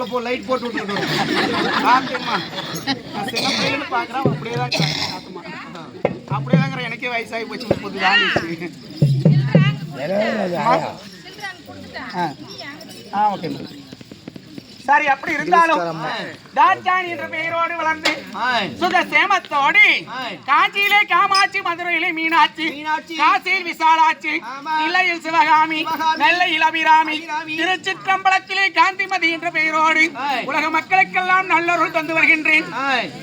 மேல போ லைட் போட்டு விட்டுருக்கோம். ஆமா நான் சின்ன பிள்ளைன்னு பாக்குறேன். அப்படியேதான் அப்படியேதாங்கிற எனக்கே வயசாகி போச்சு 30 ஆண்டு. ஓகே சரி. அப்படி இருந்தாலும் தாட்சாணி என்ற பெயரோடு வளர்ந்து சுக சேமத்தோடு காஞ்சியிலே காமாட்சி, மதுரையிலே மீனாட்சி, காசியில் விசாலாட்சி, இல்லையில் சிவகாமி, நெல்லையில் அபிராமி, திருச்சிற்றம்பலத்திலே காந்திமதி என்ற பெயரோடு உலக மக்களுக்கெல்லாம் நல்லொருள் தந்து வருகின்றேன்.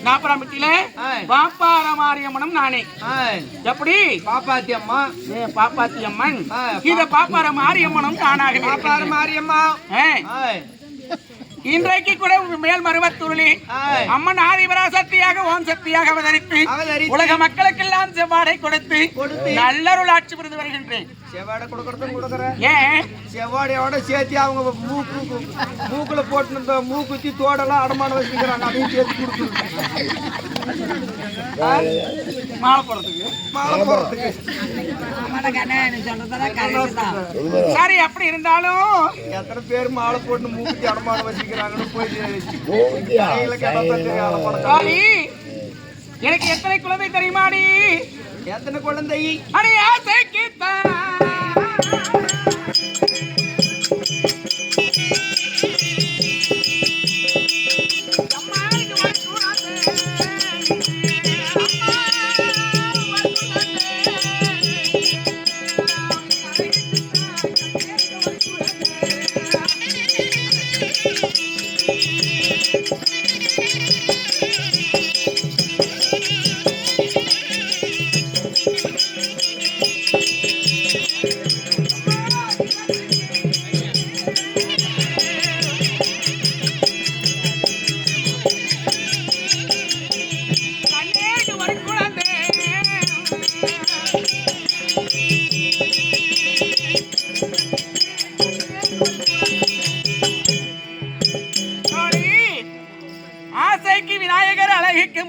நாப்பராமத்திலே பாப்பார மாரியம்மனும் நானே. எப்படி பாப்பாத்தி அம்மா பாப்பாத்தி அம்மன், இந்த பாப்பார மாரியம்மனும் நானாக. பாப்பார மாரியம்மா இன்றைக்கு கூட மேல் மருவத்தூரிலே அம்மன் ஆதிபரா சக்தியாக ஓம் சக்தியாக அவதரித்து உலக மக்களுக்கெல்லாம் செவ்வாடை கொடுத்து நல்லருள் ஆட்சி புரிந்து வருகின்றேன். செவ்வாடை கொடுக்கறதும் கொடுக்குறேன். ஏன் செவ்வாடையோட சேர்த்து அவங்க மூக்குல போட்டு மூக்குத்தி தோடெல்லாம் அடமானம் வச்சுக்கிறாங்க. அதையும் சேர்த்து கொடுத்துருக்கேன். மாலை போடுறதுக்கு சரி. அப்படி இருந்தாலும் எத்தனை பேர் மாலை போட்டு மூக்குத்தி அடமானம் வச்சுக்கிறாங்கன்னு போய் எனக்கு எத்தனை குழந்தை தெரியுமாடி? எத்தனை குழந்தை? அடி ஆசைக்கு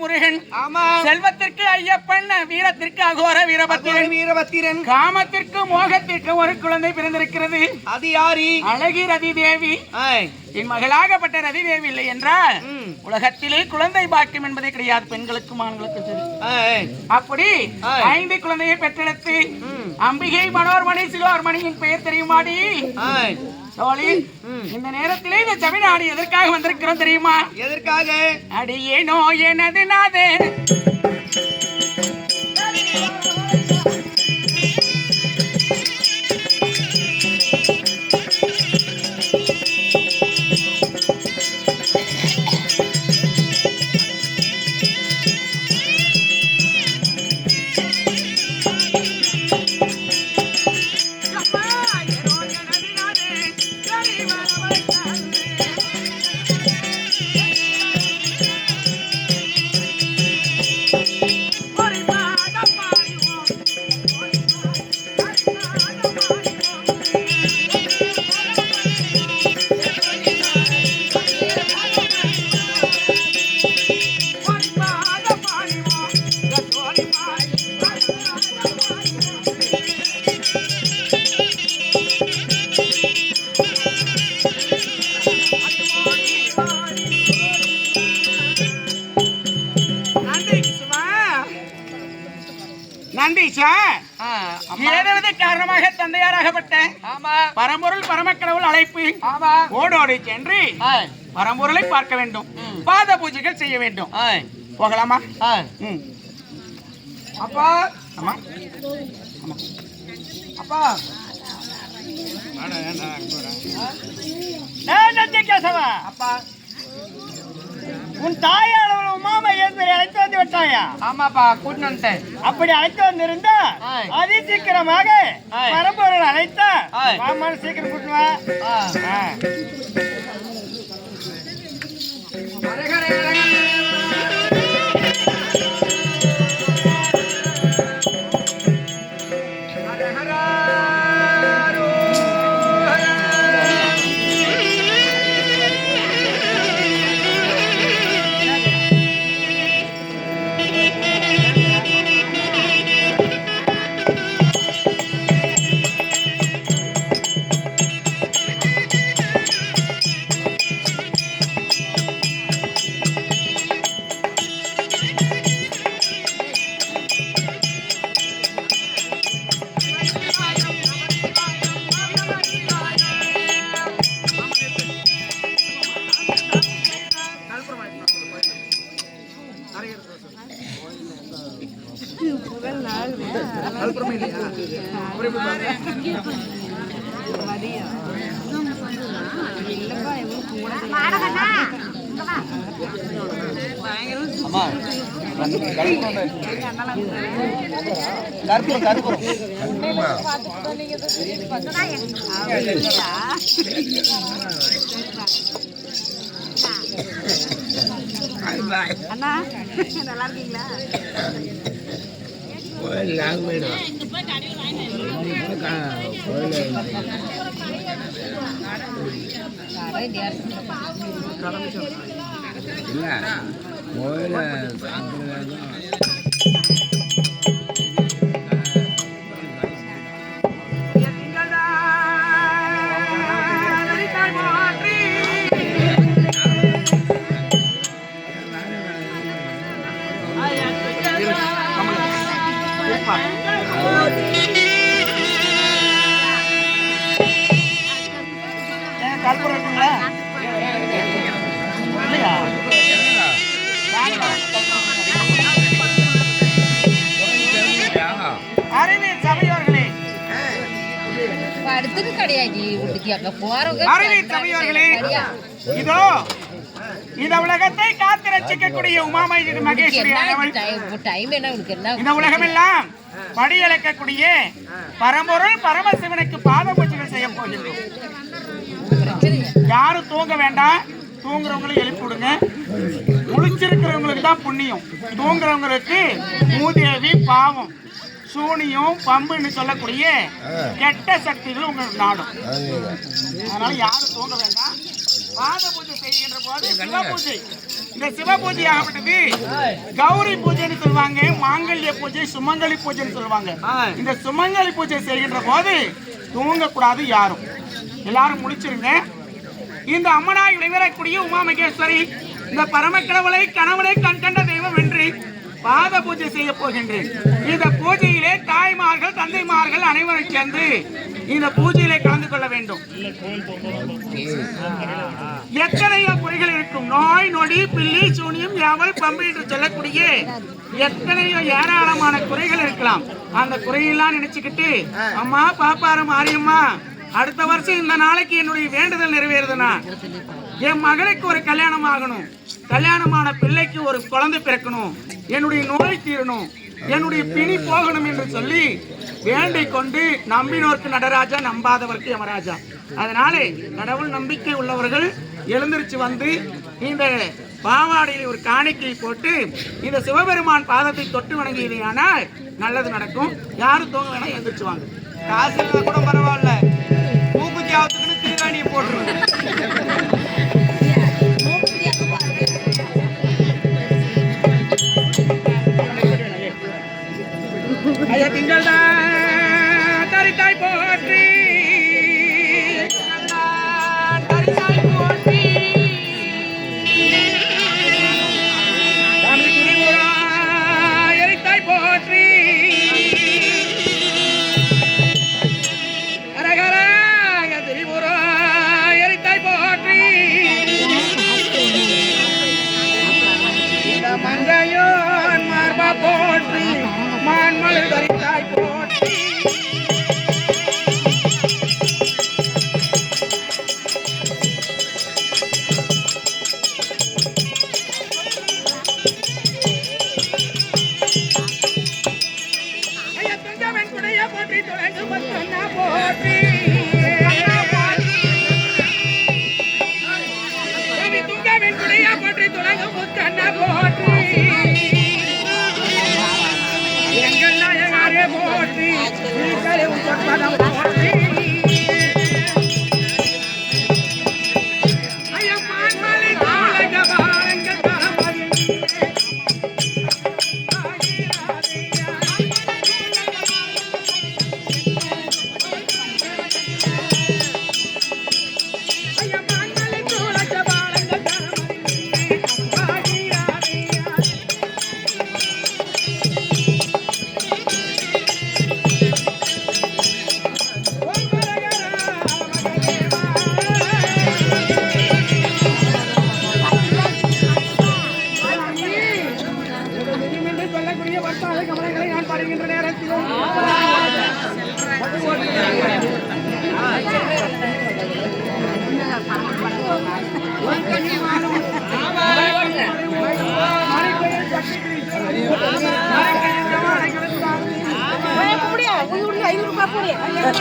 முருகன், செல்வத்திற்கு ஐயப்பன், வீரத்திற்கு அகோர வீரபத்திரன், காமத்திற்கு மோகத்திற்கு ஒரு குழந்தை பிறந்திருக்கிறது. அது யாரு? அழகி ரதி தேவி. என் மகளாகப்பட்ட ரதி தேவி இல்லை என்றால் உலகத்திலே குழந்தை பாக்கியம் என்பதே கிடையாது. பெண்களுக்கும் ஆண்களுக்கும் சரி. அப்படி 5 குழந்தையை பெற்றெடுத்து அம்பிகை, மனோர்மணி, சிலோர்மணியின் பெயர் தெரியுமாடி? இந்த நேரத்திலே இந்த தமிழ்நாடு எதற்காக வந்திருக்கிறோம் தெரியுமா? எதற்காக? அடியேனோ எனது நாதே காரணமாக தந்தையாராகப்பட்ட பரம்பொருள் பரமக்கடவுள் அழைப்பு ஓடோடி சென்று பரம்பொருளை பார்க்க வேண்டும். பாத பூஜைகள் செய்ய வேண்டும். போகலாமா? அப்பா அம்மா அப்பா அப்பா உன் தாயார் மாமா ஏற்படி அழைத்து வந்து விட்டாயா? ஆமாப்பா, கூட்டு வந்துட்டேன். அப்படி அழைத்து வந்திருந்தா அதி சீக்கிரமாக பரம்பொருள் அழைத்தா மாமான சீக்கிரம் கூட்டுவா. அண்ணா நல்லா இருக்கீங்களா? கல்புரம் இருக்குங்களா? அறிவியல் சபையோர்களே, அடுத்தது கிடையாது. அறிவியல் சபையோர்களே, இதோ இந்த உலகத்தை காத்து ரட்சிக்கக்கூடிய உமாமகேஸ்வரி மகேஸ்வரி இந்த உலகமெல்லாம் படியளக்கக்கூடிய பரம்பொருள் பரமசிவனுக்கு பாத பூஜைகள் செய்ய போகின்றோம். யாரும் தூங்க வேண்டாம், தூங்குறவங்களை எழுப்பி விடுங்க. முழிச்சிருக்கிறவங்களுக்கு தான் புண்ணியம், தூங்குறவங்களுக்கு மூதேவி பாவம் சூனியம் பம்புன்னு சொல்லக்கூடிய கெட்ட சக்திகள் உங்களுக்கு நாடும். அதனால யாரும் தூங்க வேண்டாம். பாத பூஜை செய்கின்ற போது சிவ பூஜை, இந்த சிவ பூஜை ஆகப்பட்டது கௌரி பூஜைன்னு சொல்லுவாங்க, மாங்கல்ய பூஜை, சுமங்கலி பூஜைன்னு சொல்லுவாங்க. இந்த சுமங்கலி பூஜை செய்கின்ற போது தூங்கக்கூடாது யாரும், எல்லாரும் முடிச்சிருங்க. இந்த அம்மனாய் விளைவிடக்கூடிய உமாமகேஸ்வரி இந்த பரமக்கடவுளை கணவனை கண்கண்ட தெய்வம் என்று பாத பூஜை செய்ய போகின்றேன். இந்த பூஜையிலே தாய்மார்கள் தந்தைமார்கள் அனைவரும் சேர்ந்து இந்த பூஜையிலே கலந்து கொள்ள வேண்டும். எத்தனையோ குறைகள் இருக்கும், நோய் நொடி பில்லி சூனியம் யாவல் பம்பு என்று சொல்லக்கூடிய எத்தனையோ ஏராளமான குறைகள் இருக்கலாம். அந்த குறையெல்லாம் நினைச்சுக்கிட்டு அம்மா பாப்பாரு மாரியம்மா அடுத்த வருஷம் இந்த நாளைக்கு என்னுடைய வேண்டுதல் நிறைவேறுதுன்னா என் மகளுக்கு ஒரு கல்யாணம் ஆகணும், கல்யாணமான பிள்ளைக்கு ஒரு குழந்தை பிறக்கணும், என்னுடைய நோய் தீரணும், என்னுடைய பிணி போகணும் என்று சொல்லி வேண்டிக் கொண்டு நம்பினோருக்கு நடராஜா, நம்பாதவருக்கு யமராஜா. அதனால கடவுள் நம்பிக்கை உள்ளவர்கள் எழுந்திருச்சு வந்து இந்த பாவாடையில் ஒரு காணிக்கை போட்டு இந்த சிவபெருமான் பாதத்தை தொட்டு வணங்கியதையானால் நல்லது நடக்கும். யாரும் தூங்க வேணா எழுந்திரிச்சு வாங்க. காசு கூட பரவாயில்ல, பூக்குச்சி ஆவத்துக்குன்னு திருகாணியை போட்டுருங்க. ஐயா திங்கள் தான் தரித்தாய் போற்றி, தரித்தாய் போற்றி, தமிழ் துணிமுறா எரித்தாய் போற்றி, அரகராக திரிபுரா எரித்தாய் போற்றி, இந்த மங்கையோன் மார்பா போற்றி, மான்மலை தரித்தாய் போற்றி. ஐயா துங்கவன் குடைய போற்றி, துளங்கு மத்தன்னா போற்றி, துங்கவன் குடைய போற்றி, துளங்கு முத்தன்னா போற்றி, எங்கள் நாயகரே போற்றி, நீங்களே உற்பதம் போற்றி. ஐயா மான்மலை தாழக பாருங்கள் தரமதி ஐயா மான்மலை தாழக பாருங்கள் தரமதி Thank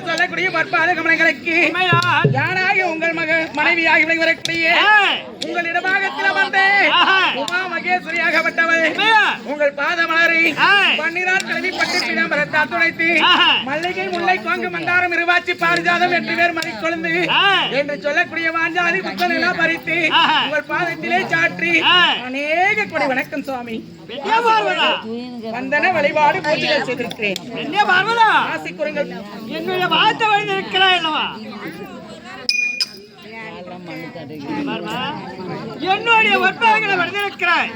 சொல்லக்கூடிய பற்பாத கமலங்களுக்கு யானாகி உங்கள் மனைவியாகி விளங்கக்கூடிய உங்கள் இடமாகத்தில் வந்த உமா மகேஸ்வரியாகப்பட்டவள் உங்கள் பாத மலரை பன்னிரார் கிழமை பட்டு பிதாம்பரத்தால் துடைத்து மல்லிகை முல்லை கோங்கு மந்தாரம் இருவாச்சி பாரிஜாதம் என்று பேர் மணிக்கொழுந்து என்று சொல்லக்கூடிய வாஞ்சாதி புத்தன் எல்லாம் பறித்து உங்கள் பாதத்திலே சாற்றி அநேக கொடி வணக்கம் சுவாமி வந்தன வழிபாடு பூஜைகள் செய்திருக்கிறேன். ஆசி கூறுங்கள். என்னுடைய வார்த்தை வழி இருக்கிறாய் அல்லவா? என்னுடைய வர்த்தகங்களை வந்திருக்கிறாய்.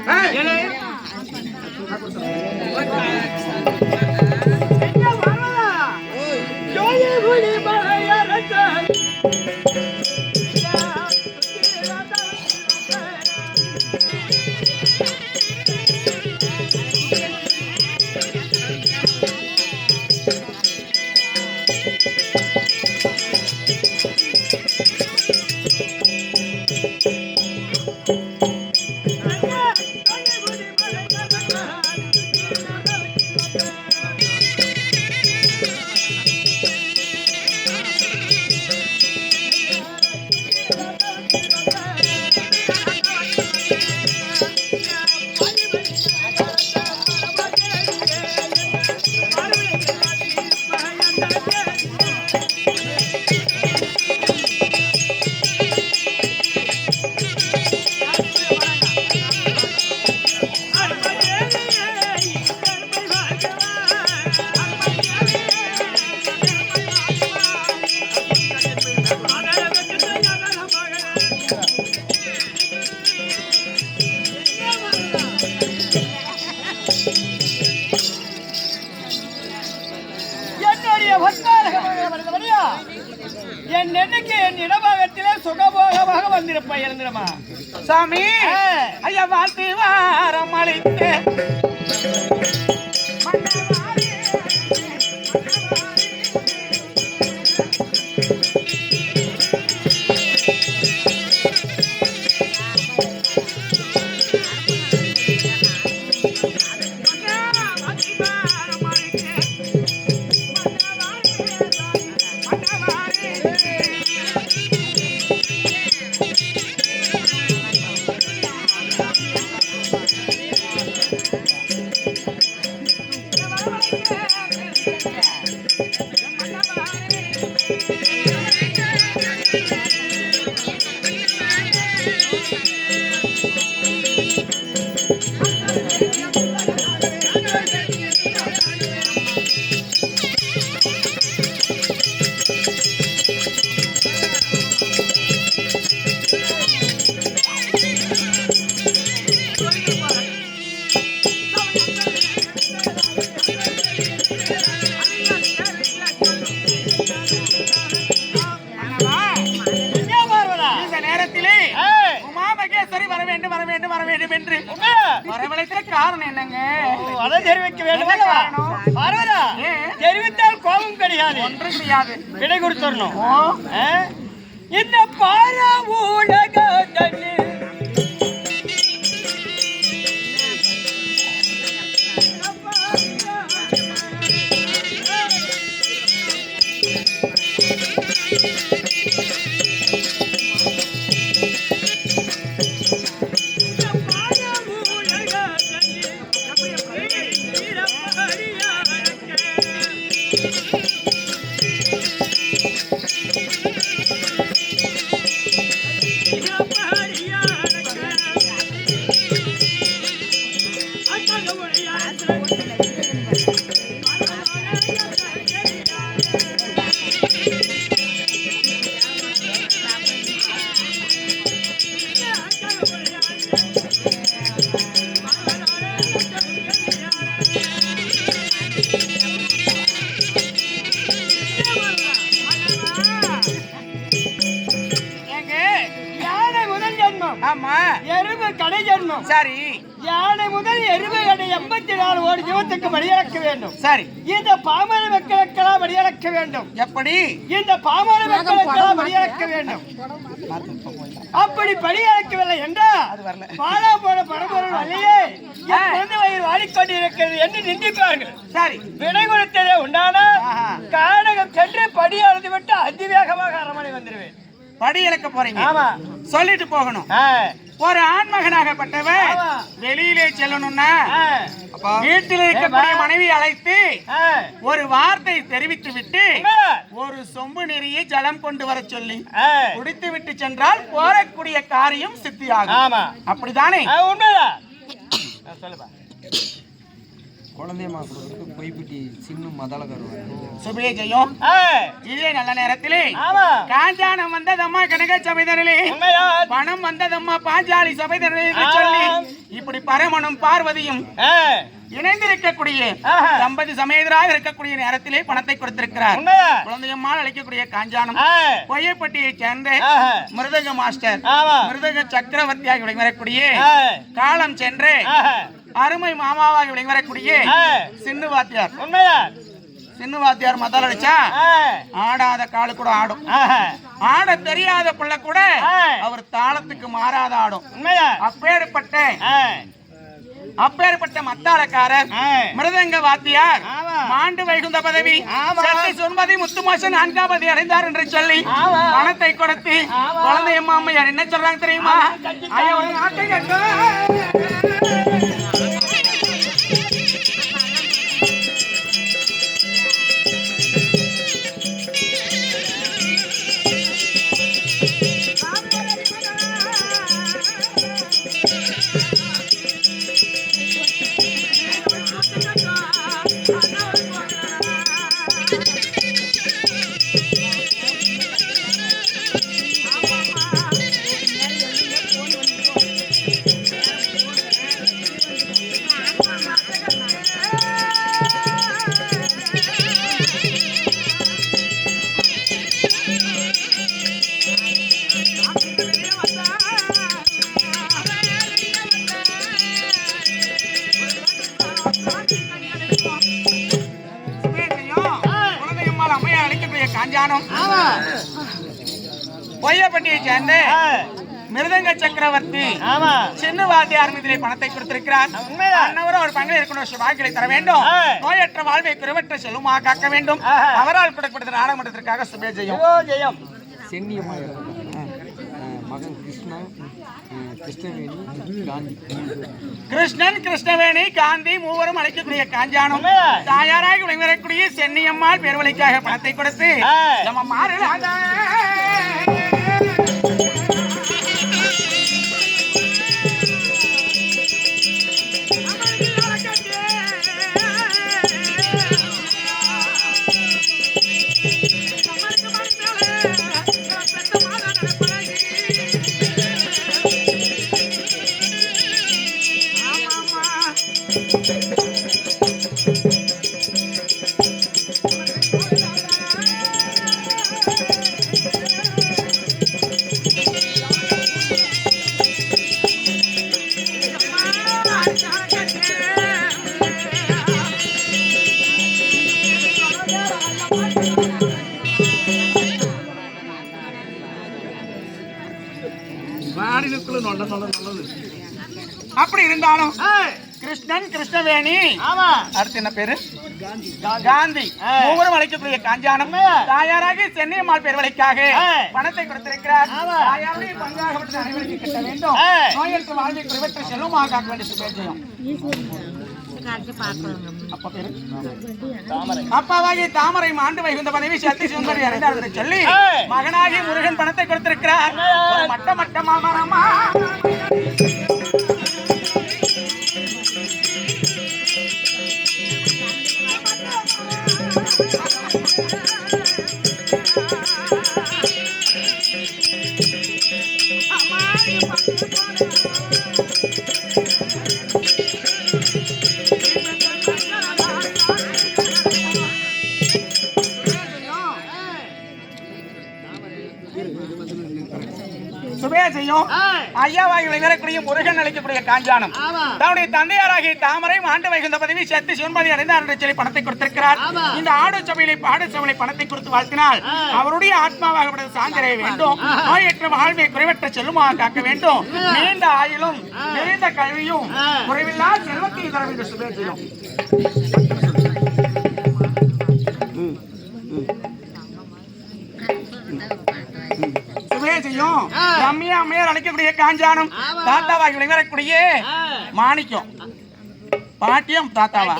என் எண்ணிக்கை என் இடபாகத்திலே சுகபோகமாக வந்திருப்பாய். எழுந்திரமா சாமி. ஐயா வாழ்த்து வாரம் அளித்து காரணம் என்னங்க? அதை தெரிவிக்க வேண்டும். தெரிவித்தால் கோபம் கிடையாது, ஒன்றும் கிடையாது. விடை கொடுத்துடணும். இந்த பார ஊடக ஆமா, எருமை கடை ஜென்மம். சரி, யானை முதல் எருமை அடை 84 கோடி ஜீவத்துக்கு வழியளக்க வேண்டும். சரி, இந்த பாமர மக்களுக்கெல்லாம் வழியளக்க வேண்டும். எப்படி? இந்த பாமர மக்களுக்கெல்லாம் வழியளக்க வேண்டும். அப்படி பலியளிக்கவில்லை என்றால் பாலா போன பரம்பொருள் அல்லையே குழந்தை வயிறு வாடிக்கொண்டிருக்கிறது என்று நிந்திப்பார்கள். சரி, விடை கொடுத்ததே உண்டான கானகம் சென்று படி அழுது விட்டு அதிவேகமாக அரமனை வந்துடுவேன். படி இழக்க போறீங்க? ஆமா, சொல்லிட்டு போகணும். ஒரு ஆண்மகனாகப்பட்டவர் வெளியிலே செல்லணும்னா வீட்டில் இருக்கக்கூடிய மனைவி அழைத்து ஒரு வார்த்தை தெரிவித்து விட்டு ஒரு சொம்பு நிறைய ஜலம் கொண்டு வர சொல்லி குடித்து விட்டு சென்றால் போறக்கூடிய காரியம் சித்தியாகும். அப்படித்தானே? உண்மைதான். சொல்லுப்பா. குழந்தையம்மா கொடுக்கறதுக்கு பொய்பிட்டி சின்ன மதாலகர் சுபேஜயம் இதே நல்ல நேரத்திலே காஞ்சானம் வந்ததம்மா கனக சபைதரிலே பணம் வந்ததம்மா பாஞ்சாலி சபைதரிலே சொல்லி இப்படி பரமனும் பார்வதியும் இணைந்திருக்கக்கூடிய தம்பதி சமேதராக இருக்கக்கூடிய நேரத்திலே பணத்தை கொடுத்திருக்கிறார். குழந்தையம்மாள் அழைக்கக்கூடிய காஞ்சானம் பொய்யப்பட்டியை சேர்ந்த மிருதங்க மாஸ்டர் மிருதங்க சக்கரவர்த்தியாக விளங்கக்கூடிய காலம் சென்று அருமை மாமாவாக விளங்கக்கூடிய சின்ன வாத்தியார். சின்ன வாத்தியார் மதால் அடிச்சா ஆடாத காலு கூட ஆடும். ஆட தெரியாத பிள்ளை கூட அவர் தாளத்துக்கு மாறாத ஆடும். அப்பேற்பட்ட மத்தாளக்காரர் மிருதங்க வாத்தியார் மாண்டு வைகுந்த பதவி சொன்பதி முத்துமாசன் 4வது அடைந்தார் என்று சொல்லி பணத்தை கொடுத்து குழந்தையம்மா அம்மையார் என்ன சொல்றாங்க தெரியுமா? பொய்யப்பட்டியை சேர்ந்த மிருதங்க சக்கரவர்த்தி சின்ன வாத்தியார் மீதிலே பணத்தை கொடுத்திருக்கிறார். அன்னவரும் ஒரு பங்கில் இருக்கணும் வாக்களை தர வேண்டும். நோயற்ற வாழ்வை குறைவற்ற செல்வமா காக்க வேண்டும். அவரால் கொடுக்கப்பட்ட நாடகமன்றத்திற்காக சுபேஜயம். சென்னியம்மா மகன் கிருஷ்ணன் கிருஷ்ணவேணி காந்தி மூவரும் அழைக்கக்கூடிய காஞ்சானம் தாயாராக விளங்கக்கூடிய சென்னியம்மாள் பேர்வழிக்காக பணத்தை கொடுத்து நம்ம மாறலாக அப்படி இருந்தாலும் கிருஷ்ணன் கிருஷ்ணவேணி அடுத்து என்ன பேரு காந்தி மூவரும் அழைக்கக்கூடிய காஞ்சானம் தாயாராக சென்னியம்மாள் பேர்வழிக்காக பணத்தை கொடுத்திருக்கிறார். தாயாருடைய பங்காகப்பட்ட அனைவருக்கு கிட்ட வேண்டும். நோயற்ற வாழ்வை குறைவற்ற செல்வமாக காக்க வேண்டிய சுபேஜயம். அப்பாவாகிய தாமரை மாண்டு வைகுந்த பதவி சத்தி சுந்தரி அறிந்தார் சொல்லி மகனாகிய முருகன் பணத்தை கொடுத்திருக்கிறார். மட்ட மாமா சுபேசையும் ஐயாவாகிகளை வீரக்கூடிய முருகன் அழைக்கக்கூடிய காஞ்சானம் தன்னுடைய தந்தையாராகிய தாமரை ஆண்டு வைகுந்த பதவி சேர்த்து சிவன்பதி அடைந்தார் என்று சொல்லி பணத்தை கொடுத்திருக்கிறார். இந்த ஆடு சபையை பணத்தை கொடுத்து வாழ்த்தினால் அவருடைய ஆத்மாவாக சாந்திரைய வேண்டும். நோயற்ற வாழ்வை குறைவற்ற செல்லுமாக காக்க வேண்டும். நீண்ட ஆயுளும் நிறைந்த கல்வியும் குறைவில்லா செல்வத்தை தர வேண்டும். சுபேசையும் சுபேசையும் ரம்யா அம்மையார் அழைக்கக்கூடிய காஞ்சானம் தாத்தாவாகி விளைவரக்கூடிய மாணிக்கம். பாட்டியும் தாத்தாவா?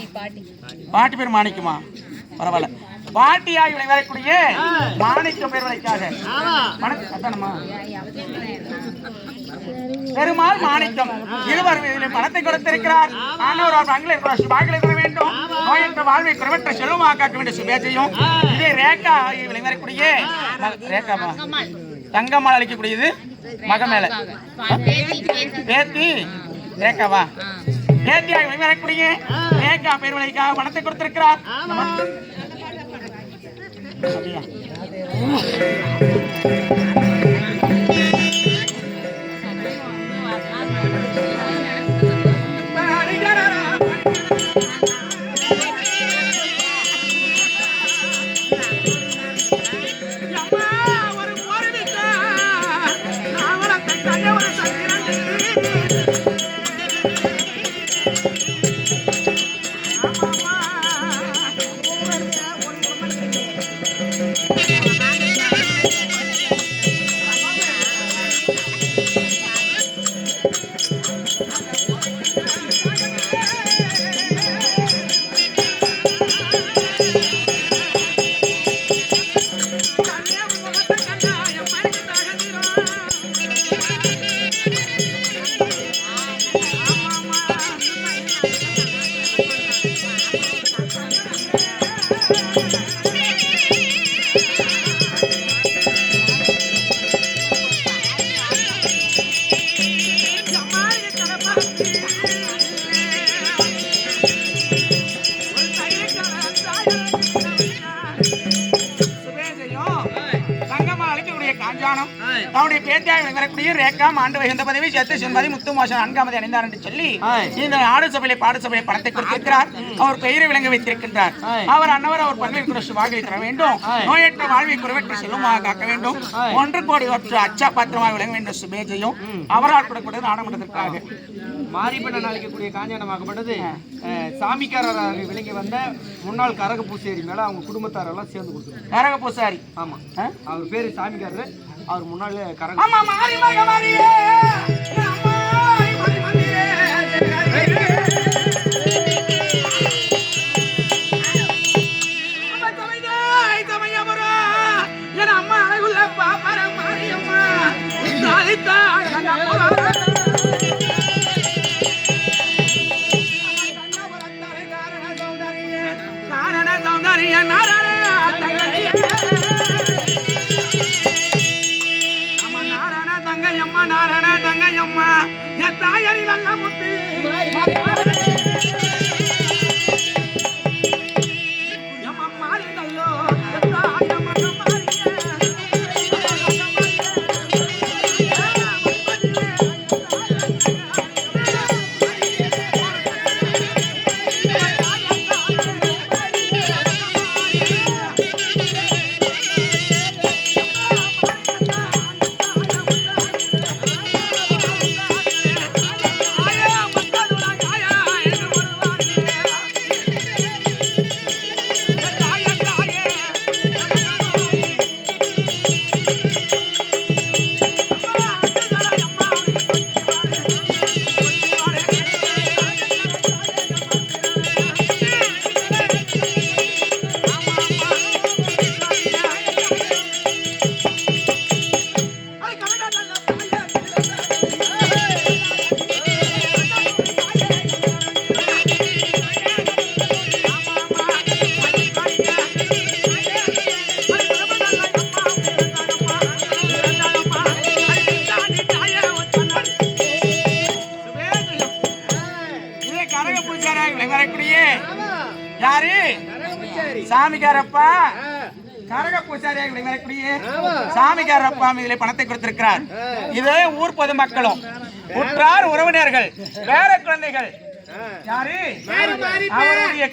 பாட்டி பேர் மாணிக்குமா? பரவாயில்ல. பாட்டியாகி விளைவரக்கூடிய மாணிக்கம் பெறுவதற்காக பெருமாள் மாணிக்கம் இருவர் பணத்தை கொடுத்திருக்கிறார். வேண்டும். நோயற்ற வாழ்வை குறைவற்ற செல்வமாக காக்க வேண்டிய சுபேசையும் இதே ரேகா விளைவரக்கூடிய ரேகாமா தங்கம்மாள் அளிக்கக்கூடியது மக மேல பேத்தி ரேகாவா பேத்தியாக வரக்கூடிய ரேகா பேர்வழிக்காக பணத்தை கொடுத்திருக்கிறார். அவருடைய பேத்தியாக வரக்கூடிய ரேகா ஆண்டு வைகுந்த பதவி சேர்த்து சிவன்பதி முத்துமாசன் 4ஆம் அணிந்தார் என்று சொல்லி இந்த ஆடு சபையிலே பாடசபையை பணத்தை கொடுத்திருக்கிறார். அவர் பெயரை விளங்க வைத்திருக்கின்றார். அவர் அன்னவர் அவர் பல்வேறு வாழ்வை தர வேண்டும். நோயற்ற வாழ்வை குறைவற்ற செல்வமாக காக்க வேண்டும். 1 கோடி அச்சா பாத்திரமாக விளங்க வேண்டும். சுபேஜையும் அவரால் கொடுக்கக்கூடிய நாடகத்திற்காக மாரிப்பண்ணன் அழைக்கக்கூடிய காஞ்சானமாகப்பட்டது சாமிக்காரர் விளங்கி வந்த முன்னாள் கரக பூசாரி மேல அவங்க குடும்பத்தாரெல்லாம் சேர்ந்து கொடுத்துருக்காங்க. கரக பூசாரி ஆமா, அவர் பேரு சாமிக்காரர். அவர் முன்னாலே கரக சாமிக்காரப்பா கரக பூசாரியாக விளங்கக்கூடிய சாமிக்காரர் அப்பா இதிலே பணத்தை கொடுத்திருக்கிறார். இதே ஊர் பொதுமக்களும் உற்றார் உறவினர்கள் பேர குழந்தைகள் யாரு அவருடைய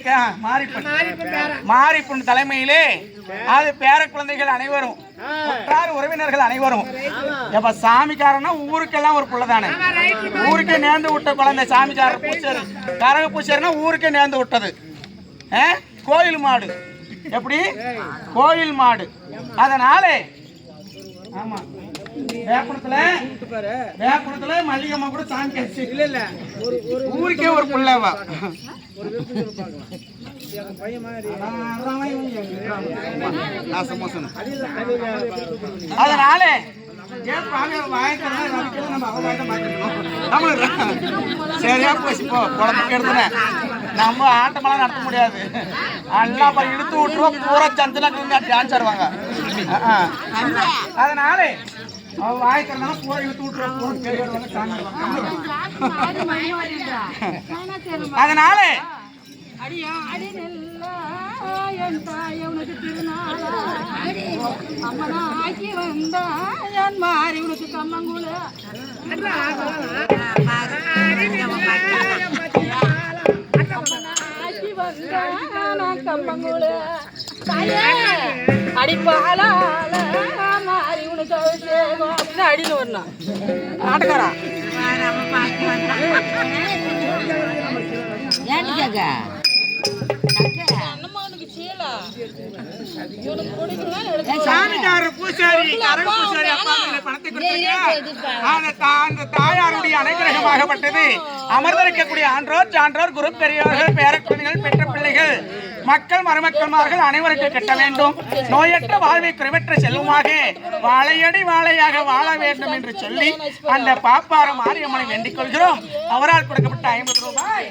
மாரிப்பன் தலைமையிலே அது பேர குழந்தைகள் அனைவரும் உற்றார் உறவினர்கள் அனைவரும் எப்ப சாமிக்காரன்னா ஊருக்கெல்லாம் ஒரு புள்ளதானே, ஊருக்கே நேர்ந்து விட்ட குழந்தை சாமிக்காரர் பூசாரி. கரக பூசாரினா ஊருக்கே நேர்ந்து விட்டது. கோயில் மாடு எப்படி கோயில் மாடு. அதனாலே ஆமா வேப்பனத்துல மல்லிகம்மா கூட சாமி இல்ல ஊருக்கே ஒரு புள்ளவா. அதனாலே சரியா போச்சு போ குழந்தைக்கு எடுத்துன நம்ம ஆட்டமெல்லாம் நடத்த முடியாது. எல்லாம் இழுத்து விட்டுருவோம் பூரா சந்தனா டான்ஸ் ஆடுவாங்க. அதனால வாய்க்கிறதுனால பூரா இழுத்து விட்டுருவோம். அதனால என் தாயவனுக்கு திருநாளா அம்மனாக்கி வந்தா என் மாறி உனக்கு கம்மங்குல அம்மனாக்கி வந்தா நான் கம்மங்குல அடிப்பால மாறி உனக்கு அபிஷேகம் அப்படின்னு அடின்னு வரணும் ஆட்டக்காரா சாமிக்காரர் பூசாரி கரக பூசாரி அப்பா பணத்தை கொடுத்தாங்க. தாயாருடைய அனுகிரகமாகப்பட்டது அமர்ந்திருக்கக்கூடிய ஆன்றோர் சான்றோர் குரு பெரியோர்கள் பேரக்குழந்தைகள் பெற்ற பிள்ளைகள் மக்கள் மருமக்கள்மார்கள் அனைவருக்கு கட்ட வேண்டும். நோயற்ற வாழ்வை குறைவற்ற செல்வமாக வாழையடி வாழையாக வாழ வேண்டும் என்று சொல்லி அந்த பாப்பார மாரியம்மனை வேண்டிக் கொள்கிறோம். அவரால் கொடுக்கப்பட்ட 50 ரூபாய்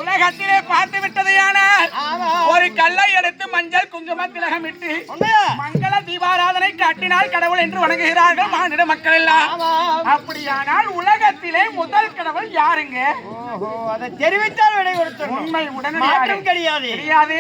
உலகத்திலே பார்த்து விட்டதையானால் ஒரு கல்லை எடுத்து மஞ்சள் குங்கும திலகமிட்டு மங்கள தீபாராதனை காட்டினால் கடவுள் என்று வணங்குகிறார்கள் மாநில மக்கள் எல்லாம். அப்படியானால் உலகத்திலே முதல் கடவுள் யாருங்க? அதை தெரிவித்தால் விடை கொடுத்து உண்மை உடனே கிடையாது தெரியாது.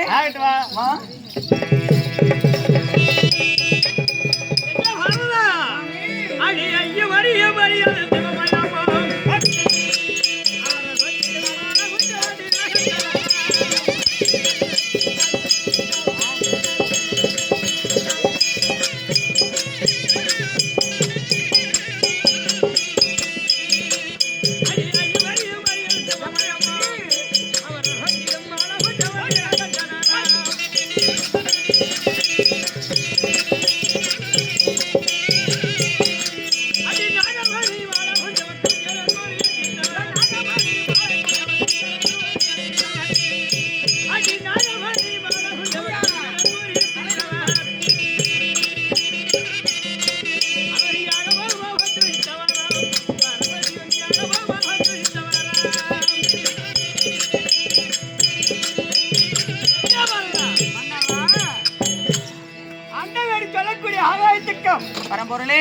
பரம்பொருளே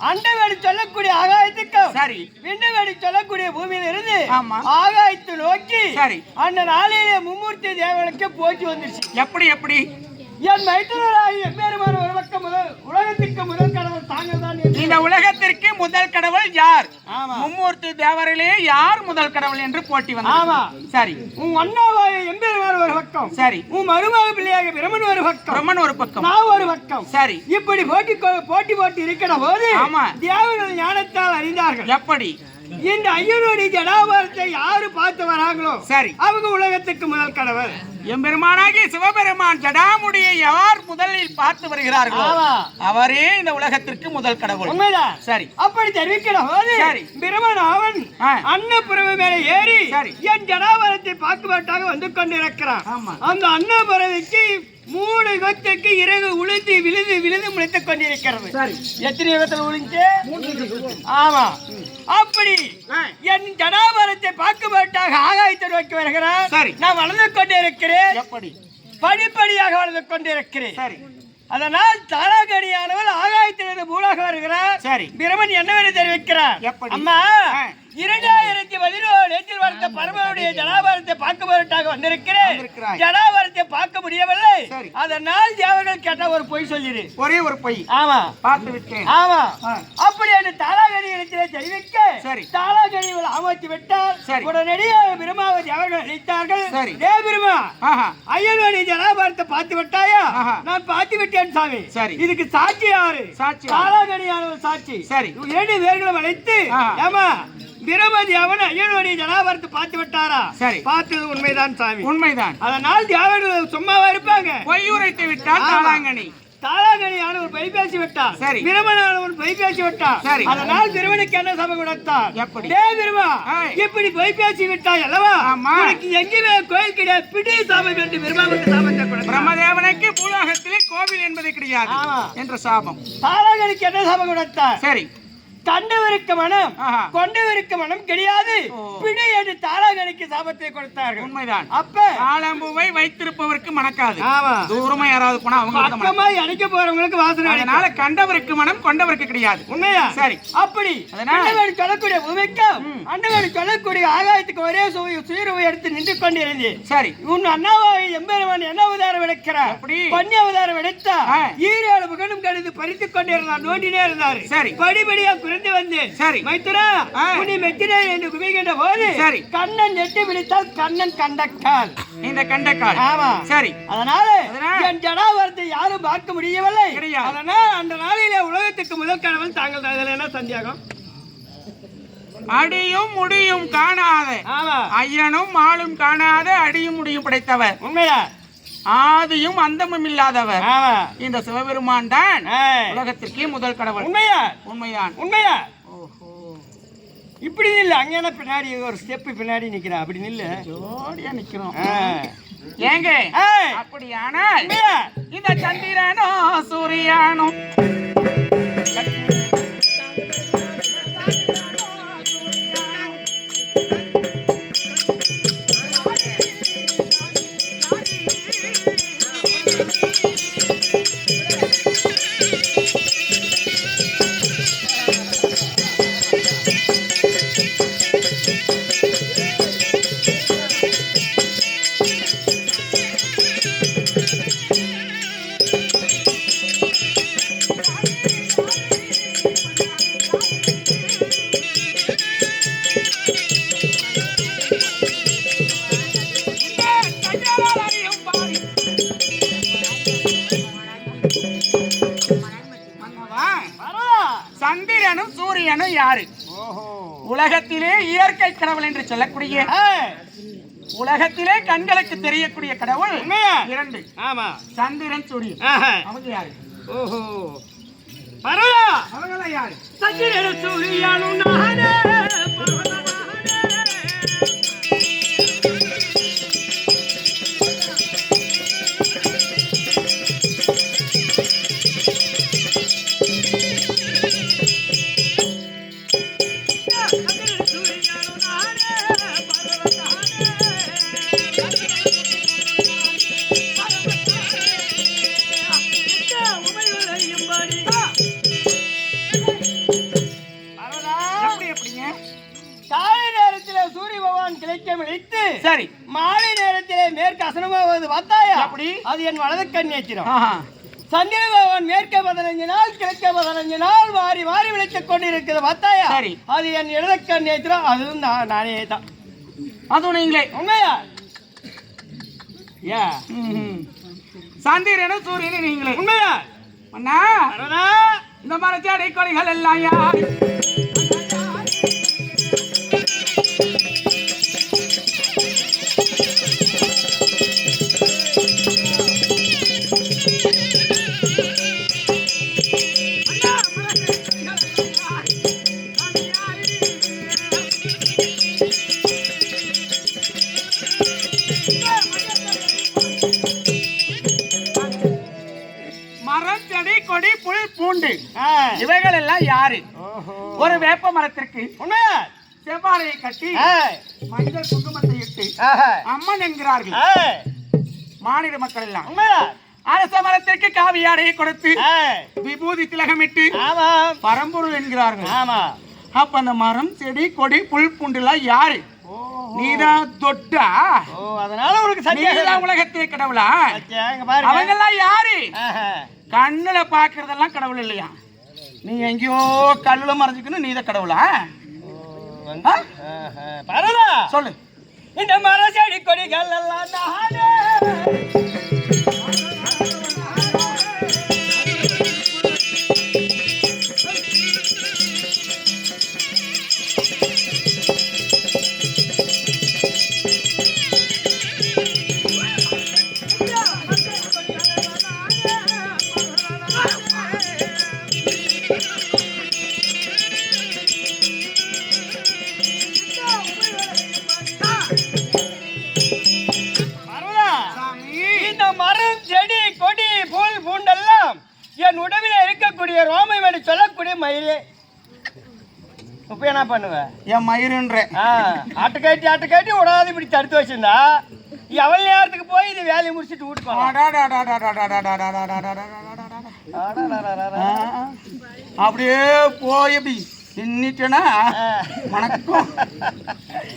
அண்டவேடி சொல்லக்கூடிய ஆகாயத்துக்கும் சரி விண்டவேடி சொல்லக்கூடிய பூமியில இருந்து ஆமா ஆகாயத்தை நோக்கி சரி அந்த நாளிலே மும்மூர்த்தி தேவனுக்கு போச்சு வந்துருச்சு. எப்படி எப்படி என் மைத்துனராகி எம்பெருமான் ஒரு பக்கம் உலகத்திற்கு முதல் கடவுள் தாங்கள் தான். இந்த உலகத்திற்கு முதல் கடவுள் யார்? மும்மூர்த்தி தேவரிலே யார் முதல் கடவுள் என்று போட்டி வந்தது. ஆமா சரி. உன் அண்ணாவாய எம்பெருமான் ஒரு பக்கம் சரி, உன் மருமக பிள்ளையாக பிரம்மன் ஒரு பக்கம் பிரம்மன் ஒரு பக்கம் நான் ஒரு பக்கம் சரி. இப்படி போட்டி இருக்கிற போது ஆமா தேவர்கள் ஞானத்தால் அறிந்தார்கள். எப்படி இந்த ஐயனுடைய ஜடாபாரத்தை யாரு பார்த்து வராங்களோ சரி அவங்க உலகத்துக்கு முதல் கடவுள். எம்பெருமானாகி சிவபெருமான் ஜடாமுடியை யார் முதலில் பார்த்து வருகிறார்களோ அவரே இந்த உலகத்திற்கு முதல் கடவுள். உண்மைதான். சரி அப்படி தெரிவிக்கணும் போது பிரமன் அவன் அன்னபுரவு மேலே ஏறி என் ஜடாபரத்தை பார்க்குவதற்காக வந்து கொண்டிருக்கிறான். அந்த அன்னபுரவிக்கு 3 யுகத்துக்கு இறகு உளுந்து விழுந்து விழுந்து முளைத்துக் கொண்டிருக்கிறது. எத்தனை யுகத்தில் உளுந்து? 3 ஆமா. அப்படி என் ஜடாபரத்தை பார்க்குவதற்காக ஆகாயத்தை நோக்கி வருகிறேன். நான் வளர்ந்து கொண்டிருக்கிறேன். படிப்படியாக வளர்ந்து கொண்டிருக்கிறேன். அதனால் தாராகணியானவள் ஆகாயத்திலிருந்து பூலாக வருகிறார். பிரமன் என்னவென்று தெரிவிக்கிறார். அம்மா 2017 வளர்த்த பரமனுடைய ஜடாபாரத்தை பார்க்க வந்திருக்கிறேன். ஜடாபாரத்தை பார்க்க முடியவில்லை. அதனால் தேவர்கள் கேட்ட ஒரு பொய் சொல்லிடு. ஒரே ஒரு பொய். ஆமா பார்த்து விட்டேன். ஆமா அப்படி என்று தாராகணி இடத்திலே தெரிவிக்க தாராகணிகள் ஆமாத்தி விட்டார். உடனடியாக பிரமாவை தேவர்கள் அழைத்தார்கள். ஏ பிரமா, ஐயனுடைய ஜடாபாரத்தை பார்த்து விட்டாயா? நான் பார்த்து விட்டேன் சாமி. இதுக்கு சாட்சி யாரு? தாராகணியானவர் சாட்சி. 2 பேர்களும் அழைத்து ஏமா பிரமதி அவன் ஐயனுடைய ஜடாபாரத்தை பார்த்து விட்டாரா? பார்த்தது உண்மைதான் சாமி. உண்மைதான். அதனால் தேவர்கள் சும்மாவா இருப்பாங்க? பொய் உரைத்து விட்டார் தாராங்கணி. தாராகணியானவர் பொய் பேசி விட்டார். பிரமனானவர் பொய் பேசி விட்டார். அதனால் பிரமனுக்கு என்ன சபை கொடுத்தார்? பிரமா, இப்படி பொய் பேசி விட்டாய் அல்லவா? உனக்கு எங்கேயுமே கோயில் கிடையாது, பிடி சாபம் என்று பிரமாவுக்கு சாபத்தை கொடுத்தார். பிரம்மதேவனுக்கு பூலோகத்திலே கோவில் என்பது கிடையாது என்ற சாபம். தாராகணிக்கு என்ன சாபம் கொடுத்தார்? சரி, கண்டவருக்கு மனம் கொண்டவருக்கு மனம் கிடையாது, பிடி என்று தாராகணிக்கு சாபத்தை கொடுத்தார்கள். உண்மைதான். அப்ப தாளம்பூவை வைத்திருப்பவருக்கு மணக்காது. தூரமா யாராவது போனா அவங்க பக்கமா அணைக்க போறவங்களுக்கு வாசனை. அதனால கண்டவருக்கு மனம் கொண்டவருக்கு கிடையாது. உண்மையா? சரி. அப்படி அண்டவன் சொல்லக்கூடிய பூமிக்கு அண்டவன் சொல்லக்கூடிய ஆகாயத்துக்கு ஒரே சுயரூபை எடுத்து நின்று கொண்டிருந்து சரி உன் அண்ணாவை எம்பெருமான் என்ன அவதாரம் எடுக்கிறார்? பொன்னி அவதாரம் எடுத்தா 7 முகனும் கடிது பறித்துக் கொண்டிருந்தார். நோண்டினே இருந்தார். சரி படிப்படியா வந்து சரி மைத்துரா உன்னை மெத்தினே என்று குவிகின்ற போது சரி கண்ணன் நெட்டி பிடித்தால் கண்ணன் கண்டக்கால். இந்த கண்டக்கால். ஆமா சரி. அதனால என் ஜடாபாரத்தை யாரும் பார்க்க முடியவில்லை. அதனால் அந்த நாளிலே உலகத்துக்கு முதல் கடவுள் தாங்கள். அதில் என்ன சந்தேகம்? அடியும் முடியும் காணாத ஐயனும் ஆளும் காணாத அடியும் முடியும் படைத்தவர். உண்மையா? ஆதியும் அந்தமும் இல்லாதவர் இந்த சிவபெருமான் தான் உலகத்திற்கே முதல் கடவுள். உண்மையா? உண்மைதான். உண்மையா? இப்படி இல்ல, அங்க பின்னாடி ஒரு ஸ்டெப் பின்னாடி நிக்கிறா. அப்படி நில்ல, ஜோடியா நிக்கிறோம். ஏங்க அப்படியானால் இந்த சந்திரனோ சூரியானோ சந்திரனும் சூரியனும் யாரு? உலகத்திலே இயற்கை கடவுள் என்று சொல்லக்கூடிய உலகத்திலே கண்களுக்கு தெரியக்கூடிய கடவுள் 2. ஆமா சந்திரன் சூரியன். அவங்க யாரு? ஓஹோ பரவா அவங்கள யாரு? சந்திரன் சூரியனும் நானே சரி மாலை நேரத்திலே மேற்கு அசனமாவது பார்த்தாயா? அப்படி அது என் வலது கண் நேத்திரம். சந்திர பகவான் மேற்கே 15 நாள் கிழக்கே 15 நாள் மாறி மாறி விளைத்துக் கொண்டிருக்கிறது பார்த்தாயா? சரி அது என் இடது கண் நேத்திரம். அதுவும் நானே தான். அதுவும் நீங்களே. உண்மையா? சந்திரனும் சூரியனும் நீங்களே. உண்மையா? அண்ணா இந்த மாதிரி அடை கொலைகள் எல்லாம் யாரு? பூண்டு இவைகள் எல்லாம் யாரு? ஒரு வேப்ப மரத்திற்கு செவ்வாழையை கட்டி மஞ்சள் குங்குமத்தை இட்டு அம்மன் என்கிறார்கள் மாநில மக்கள் எல்லாம். அரச மரத்திற்கு காவியாடையை கொடுத்து விபூதி திலகமிட்டு பரம்பொருள் என்கிறார்கள். அப்ப அந்த மரம் செடி கொடி புல் பூண்டுலாம் யாரு? நீதான் தொட்டா? அதனால உனக்கு உலகத்திலே கடவுளா? அவங்கெல்லாம் யாரு? கண்ணுல பாக்குறதெல்லாம் கடவுள் இல்லையா? நீ எங்கேயோ கல்லுல மறைஞ்சுக்கணும், நீதான் கடவுளா? சொல்லு. இந்த மர செடி கொடிகள் எல்லாம் என் உடம்பில் இருக்கக்கூடிய ரோமை மணி சொல்லக்கூடிய மயிலே. இப்ப என்ன பண்ணுவ? என் மயிருன்ற ஆட்டு காட்டி விடாது இப்படி தடுத்து வச்சிருந்தா எவ்வளவு நேரத்துக்கு போய் இது வேலையை முடிச்சுட்டு வீட்டுக்கு அப்படியே போய் எப்படி நின்னுட்டேனா வணக்கம்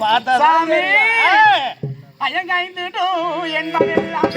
பார்த்தா சாமி அயங்காய்ந்துட்டும் என்பதெல்லாம்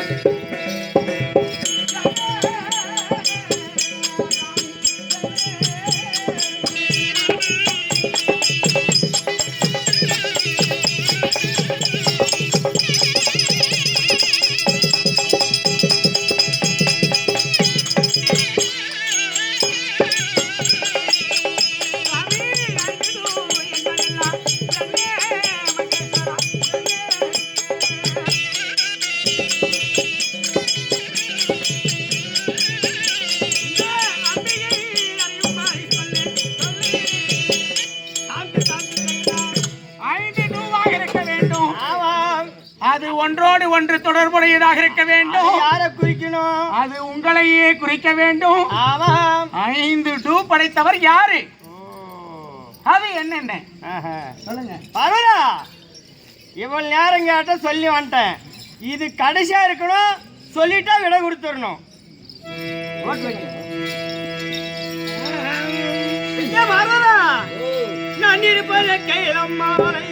ஒன்றோடு ஒன்று தொடர்புடையதாக இருக்க வேண்டும். யாரை குறிக்கணும்? அது உங்களையே குறிக்க வேண்டும். 5 டூ படைத்தவர் யாரு? அது என்னென்ன சொல்லுங்க. பரவாயில்ல, இவ்வளவு நேரம் கேட்ட சொல்லி வந்துட்டேன். இது கடைசியா இருக்கணும், சொல்லிட்டா விட கொடுத்துடணும். நான் இருப்பது கையிலம்மாலை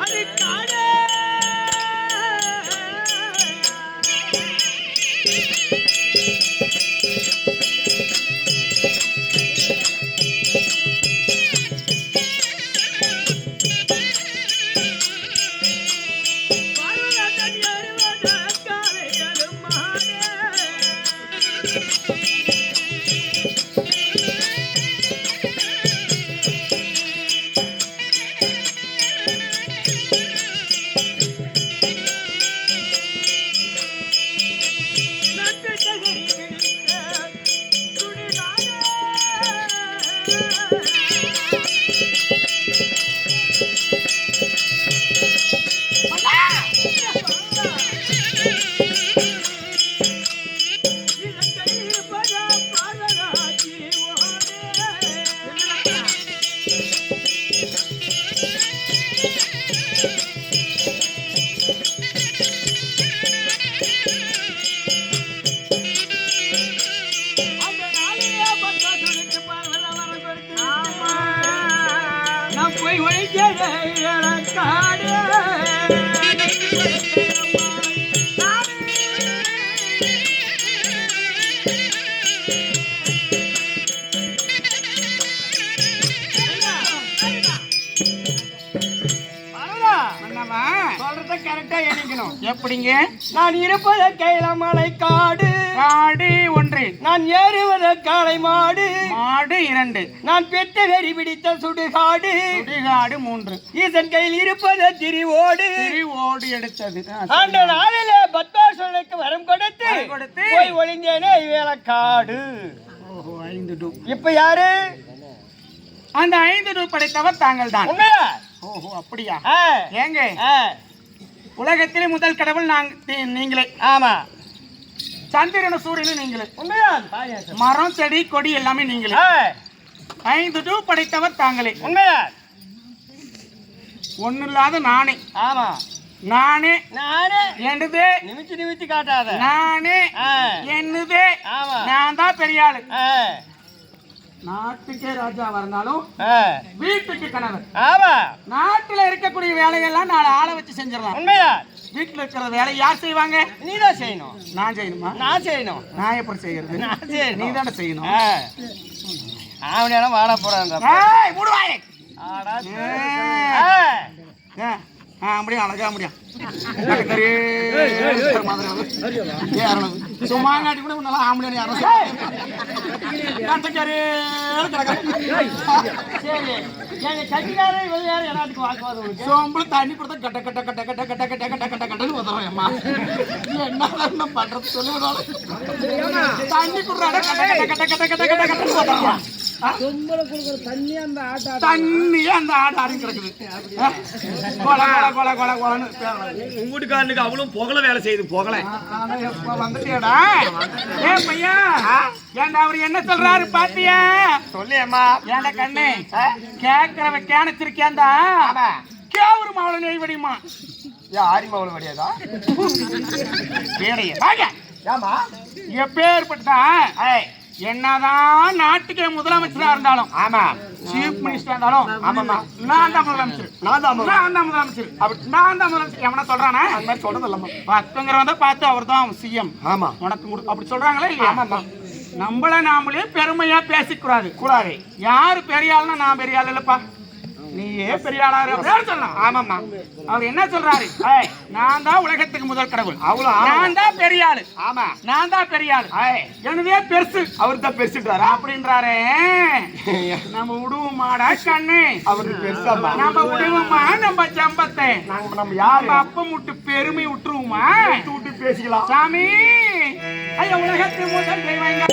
அது காடே எப்படிங்க? நான் இருப்பது கைலமலை காடு காடு 1, நான் ஏறுவது காளை மாடு மாடு 2, நான் பெற்ற வெறி பிடித்த சுடுகாடு சுடுகாடு 3, ஈசன் கையில் இருப்பது திரிவோடு திரிவோடு எடுத்தது. அந்த நாளிலே பத்மாசுரனுக்கு வரம் கொடுத்து போய் ஒளிந்தேனே வேலைக்காடு. 5 டூ. இப்ப யாரு? அந்த 5 டூ படைத்தவர் தாங்கள் தான். ஓஹோ, அப்படியா? ஏங்க, உலகத்திலே முதல் கடவுள் நீங்களே. ஆமா. சந்திரன சூரியனும் நீங்களே. உண்மைதான். மரம் செடி கொடி எல்லாமே நீங்களே. 5 டூ படைத்தவர் தாங்களே. உண்மைதான். ஒண்ணு இல்லாத நானே. ஆமா. நானே நானே என்னது நிமித்தி காட்டாத. நானே என்னது. ஆமா. நான் தான் பெரிய ஆளு. நாட்டுக்கே ராஜா வரனாலும் வீட்டுக்கு கணவர். ஆமா. நாட்டுல இருக்கக்கூடிய வேலையெல்லாம் நாலு ஆளை வச்சு செஞ்சிடலாம். உண்மையா? வீட்டுல இருக்கிற வேலை யார் செய்வாங்க? நீதான் செய்யணும். நான் செய்யணுமா? நான் செய்யணும். நான் எப்படி செய்யறது? நான் செய்யணும். நீ தானே செய்யணும். அவனெல்லாம் வாட போறான். மூடுவாயே. அப்படியே அழகா முடியும். சும்மா காட்டி கூட நல்லா ஆம்பளை சோம்புல தண்ணி கொடுத்தா கட்ட கட்ட கட்ட கட்ட கட்ட கட்ட கட்ட கட்ட கட்டன்னு உதவும். அம்மா என்ன பண்றது சொல்லி தண்ணி கொடுறாங்க கட்ட கட்ட கட்ட கட்ட கட்ட கட்ட கட்டன்னு உதவும். தண்ணியே அந்த ஆடு ஆடி கிடக்குது. உங்க வீட்டுக்காரனுக்கு அவளும் புகழ வேலை செய்யுது. புகழ வந்துட்டியாடா? ஏன் பையா ஏன்டா அவரு என்ன சொல்றாரு பாத்தியா? சொல்லியம்மா. ஏன்டா கண்ணு கேக்குறவ கேனச்சிருக்கேன்டா கேவுரு மாவுள நெய் வடிமா. ஆரி மாவுள வடியாதா? ஏமா எப்பேற்பட்டா என்னதான் நாட்டுக்கே முதலமைச்சரா இருந்தாலும், ஆமா சீஃப் மினிஸ்டர் இருந்தாலும், ஆமாமா நான் தான் முதலமைச்சர். நான் தான் முதலமைச்சர். அப்படி நான் தான் முதலமைச்சர் எவனா சொல்றானா? அந்த மாதிரி சொல்றது இல்லம்மா. பத்துங்கிறவன் பார்த்து அவர் தான் சிஎம். ஆமா உனக்கு அப்படி சொல்றாங்களா இல்லையா? ஆமாமா. நம்மள நாமளே பெருமையா பேசிக்கூடாது கூடாது. யாரு பெரிய ஆளுன்னா நான் பெரிய ஆள் இல்லப்பா, நீயே பெரிய ஆளா சொல்லலாம். ஆமாமா. அவர் என்ன சொல்றாரு? நான் தான் உலகத்துக்கு முதல் கடவுள். அவ்வளவு நான் தான் பெரிய ஆளு. ஆமா நான் தான் பெரிய ஆளு. என்னதே பெருசு அவர் தான் பெருசுன்றாரு அப்படின்றாரு. நம்ம விடுவோமாடா கண்ணு? அவருக்கு பெருசா நம்ம விடுவோமா? நம்ம ஜம்பத்தை நம்ம யாரு அப்ப முட்டு பெருமை விட்டுருவோமா? விட்டு பேசிக்கலாம் சாமி. ஐயா உலகத்துக்கு முதல் தெய்வங்க